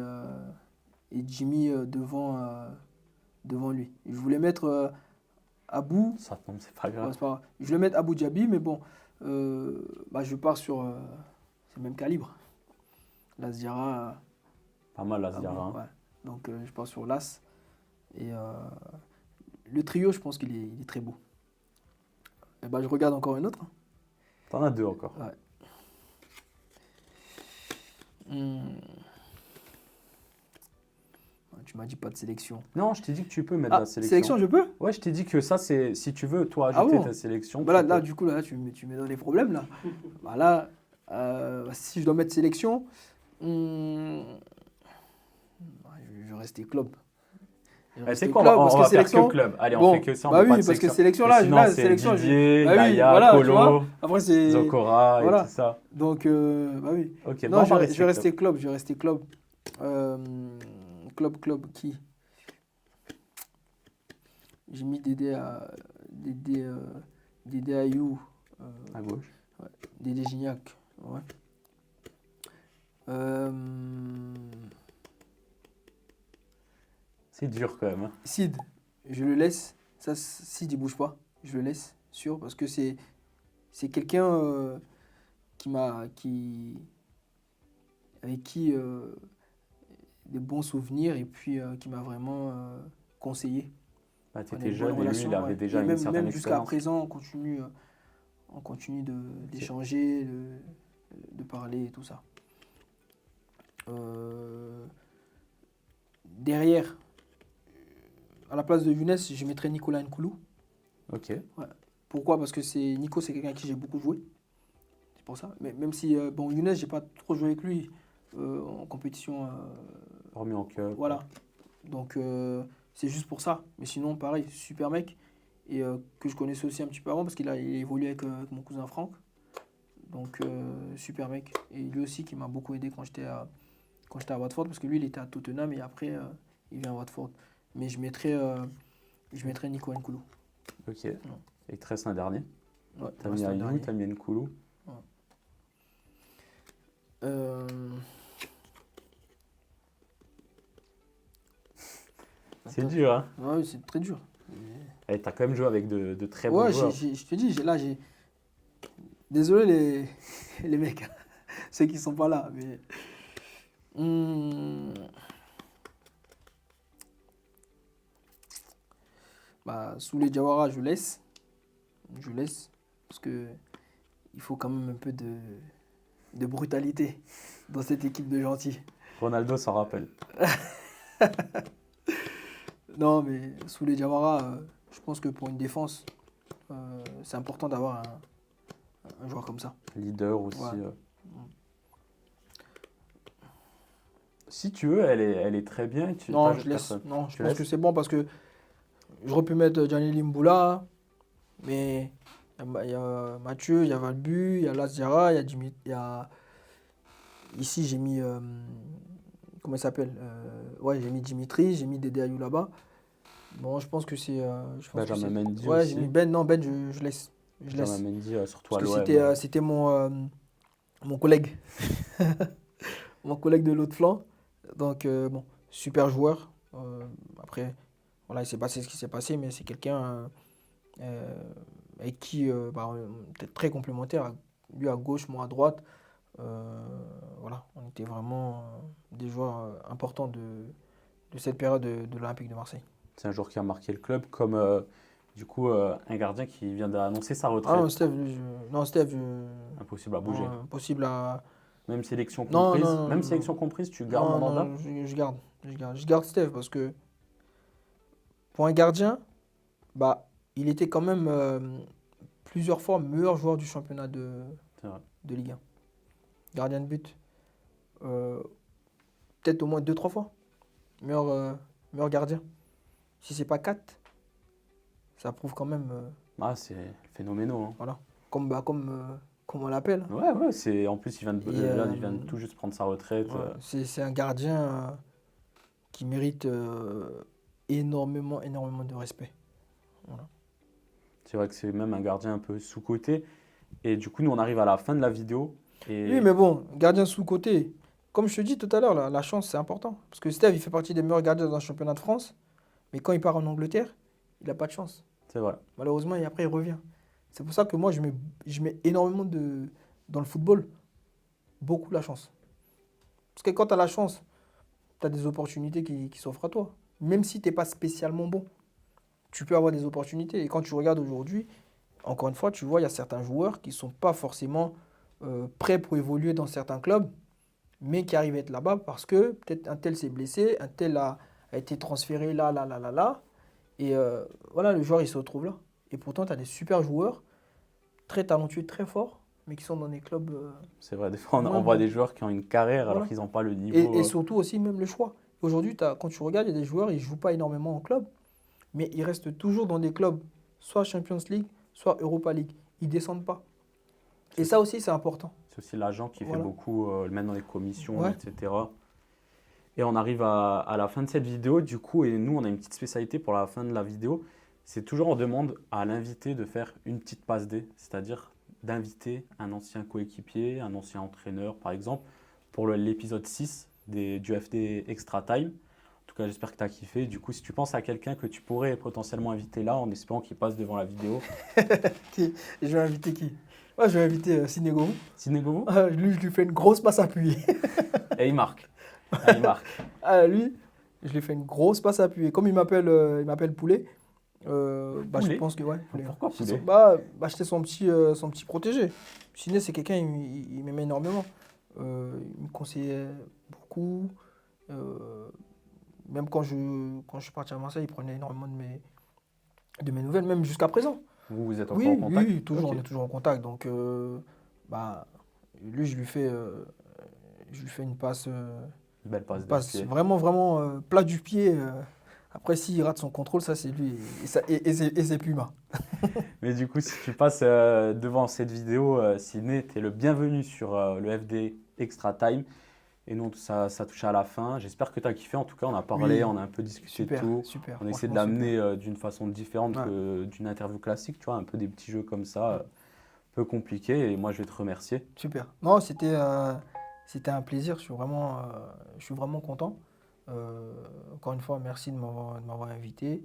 Jimmy devant lui. Je voulais mettre Abou, Ça tombe, c'est pas ouais, grave. c'est pas grave. Je voulais mettre Abou Diaby, mais bon, je pars sur c'est le même calibre. Las Diarra, Pas mal, là, Abou, Diarra, hein. ouais. Donc je pars sur Las. Et le trio, je pense qu'il est très beau. Et je regarde encore une autre. T'en as 2 encore. Ouais. Tu m'as dit pas de sélection. Non, je t'ai dit que tu peux mettre la sélection. Sélection, je peux? Ouais, je t'ai dit que ça, c'est si tu veux, toi, Ah ajouter bon? ta sélection. Bah tu là, peux. du coup, là, tu me donnes les problèmes, là. Bah là, si je dois mettre sélection, je vais rester club. Je vais C'est rester quoi, club, on parce que va faire sélection. que club. Allez, on Bon, fait que ça, on bah met pas oui, de parce que sélection. sélection, Mais là, sinon, c'est sélection, Didier, bah oui, Yaya, voilà, tu Kolo, vois. Après, c'est. Zokora et Voilà. tout ça. Donc, bah oui. Ok, Non, bon, on je va vais rester rester club. club. Je vais rester club. Club, qui? J'ai mis Dédé Ayou, À gauche. Dédé Gignac. Ouais. C'est dur quand même. Hein. Sid, je le laisse. Ça, Sid, il bouge pas. Je le laisse, sûr, parce que c'est quelqu'un avec qui des bons souvenirs et puis qui m'a vraiment conseillé. Bah, On a t'étais une bonne jeune et lui, relation, il avait ouais. déjà Et une même certaine jusqu'à expérience. présent, on continue d'échanger, de parler et tout ça. Derrière, à la place de Younes, je mettrais Nicolas Nkoulou. Ok. Ouais. Pourquoi? Parce que Nico, c'est quelqu'un à qui j'ai beaucoup joué. C'est pour ça. Mais même si, bon, Younes, j'ai pas trop joué avec lui en compétition. Remis en cup. Voilà. Donc, c'est juste pour ça. Mais sinon, pareil, super mec. Et que je connaissais aussi un petit peu avant parce qu'il a évolué avec mon cousin Franck. Donc, super mec. Et lui aussi qui m'a beaucoup aidé quand j'étais à Watford. Parce que lui, il était à Tottenham et après, il vient à Watford. Mais je mettrais Nico Nkoulou. Ok. Et il te reste un dernier. Ouais, T'as mis Ayou, t'as mis Nkoulou. C'est dur, hein? Ouais, c'est très dur. Et t'as quand même joué avec de très bons Ouais, joueurs. je te dis, j'ai. Désolé les mecs, ceux qui sont pas là, mais. Bah, Souley Diawara, je laisse. Parce que il faut quand même un peu de brutalité dans cette équipe de gentils. Ronaldo s'en rappelle. Non, mais Souley Diawara, je pense que pour une défense, c'est important d'avoir un joueur comme ça. Leader aussi. Ouais. Si tu veux, elle est très bien. Non, je laisse. Non, je pense que c'est bon parce que j'aurais pu mettre Gianni Limboula, mais il y a Mathieu, il y a Valbu, il y a Las Diarra, il y a Dimitri. Ici, j'ai mis. Comment il s'appelle? Ouais, j'ai mis Dimitri, j'ai mis Dédé Ayou là-bas. Bon, je pense que c'est. Benjamin Mendy ouais, aussi. j'ai mis Ben. Non, Ben, je laisse. Benjamin Mendy, surtout à Parce l'OM. que c'était mon collègue. Mon collègue de l'autre flanc. Donc, bon, super joueur. Après, voilà, il s'est passé ce qui s'est passé, mais c'est quelqu'un avec qui, peut-être très complémentaire. Lui à gauche, moi à droite. Voilà, on était vraiment des joueurs importants de cette période de l'Olympique de Marseille. C'est un joueur qui a marqué le club, comme du coup un gardien qui vient d'annoncer sa retraite. Ah non, Steve, Impossible à bouger. non, impossible à. Même sélection Non, comprise. non, Même non. sélection comprise, tu gardes mon mandat. Non, je garde. Je garde Steve parce que pour un gardien, bah, il était quand même plusieurs fois meilleur joueur du championnat de Ligue 1. Gardien de but. Peut-être au moins 2-3 fois. Meilleur gardien. Si c'est pas 4, ça prouve quand même. C'est phénoménal. Hein. Voilà. Comme on l'appelle. Ouais, en plus il vient de tout juste prendre sa retraite. Ouais, c'est un gardien qui mérite énormément de respect. Voilà. C'est vrai que c'est même un gardien un peu sous-coté. Et du coup, nous on arrive à la fin de la vidéo. Oui, mais bon, gardien sous-coté. Comme je te dis tout à l'heure, la chance c'est important. Parce que Steve, il fait partie des meilleurs gardiens dans le championnat de France. Mais quand il part en Angleterre, il n'a pas de chance. C'est vrai. Malheureusement, et après il revient. C'est pour ça que moi, je mets énormément dans le football, beaucoup la chance. Parce que quand tu as la chance, tu as des opportunités qui s'offrent à toi. Même si tu n'es pas spécialement bon, tu peux avoir des opportunités. Et quand tu regardes aujourd'hui, encore une fois, tu vois, il y a certains joueurs qui ne sont pas forcément prêts pour évoluer dans certains clubs, mais qui arrivent à être là-bas parce que peut-être un tel s'est blessé, un tel a été transféré là, là, là, là, là. Et voilà, le joueur, il se retrouve là. Et pourtant, tu as des super joueurs, très talentueux, très forts, mais qui sont dans des clubs C'est vrai, des fois, on moins voit des bons. joueurs qui ont une carrière alors Voilà. qu'ils n'ont pas le Et niveau. surtout aussi, même le choix. Aujourd'hui, quand tu regardes, il y a des joueurs, ils ne jouent pas énormément en club, mais ils restent toujours dans des clubs, soit Champions League, soit Europa League. Ils ne descendent pas. Et ça aussi, c'est important. C'est aussi l'agent qui fait Voilà. beaucoup, même dans les commissions, Ouais. etc. Et on arrive à la fin de cette vidéo, du coup, et nous, on a une petite spécialité pour la fin de la vidéo. C'est toujours, on demande à l'invité de faire une petite passe D, c'est-à-dire d'inviter un ancien coéquipier, un ancien entraîneur, par exemple, pour l'épisode 6 du FD Extra Time. En tout cas, j'espère que tu as kiffé. Du coup, si tu penses à quelqu'un que tu pourrais potentiellement inviter là, en espérant qu'il passe devant la vidéo. Je vais inviter qui? Ouais, je vais inviter Sinego. Sinegovo. Lui, je lui fais une grosse passe appuyée. Et il marque. Ah, il marque. Lui, je lui fais une grosse passe appuyée. Comme il m'appelle Poulet, je Poulet. pense que ouais. Pourquoi C'est Poulet? j'étais son petit protégé. Siné, c'est quelqu'un, il m'aimait énormément. Il me conseillait beaucoup. Euh, Même quand je suis parti à Marseille, il prenait énormément de mes nouvelles, même jusqu'à présent. Vous êtes encore en Oui, contact? oui, toujours, Ok. on est toujours en contact. Donc, lui, je lui fais Belle une passe de passe pied. vraiment, vraiment plat du pied. Après, s'il rate son contrôle, ça, c'est lui et c'est Puma. Mais du coup, si tu passes devant cette vidéo, Sidney, tu es le bienvenu sur le FD Extra Time. Et nous, ça touche à la fin. J'espère que tu as kiffé. En tout cas, on a parlé, Oui, on a un peu discuté de super, tout. super, On essaie de franchement, super. l'amener d'une façon différente Ouais, que d'une interview classique, tu vois, un peu des petits jeux comme ça, un peu compliqués. Et moi, je vais te remercier. super. Non, c'était un plaisir. Je suis vraiment content. Encore une fois, merci de m'avoir invité.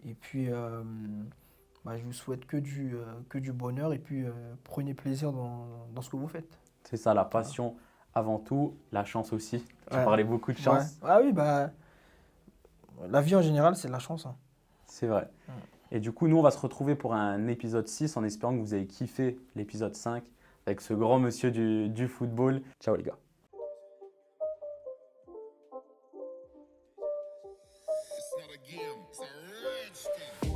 Et puis, je vous souhaite que du bonheur. Et puis, prenez plaisir dans ce que vous faites. C'est ça, la Voilà. passion avant tout, la chance aussi. Tu Ouais, parlais beaucoup de ouais. chance. Ah oui, la vie en général, c'est de la chance, hein. C'est vrai. Et du coup, nous, on va se retrouver pour un épisode 6 en espérant que vous avez kiffé l'épisode 5 avec ce grand monsieur du football. Ciao les gars. It's not a game, it's a rich thing.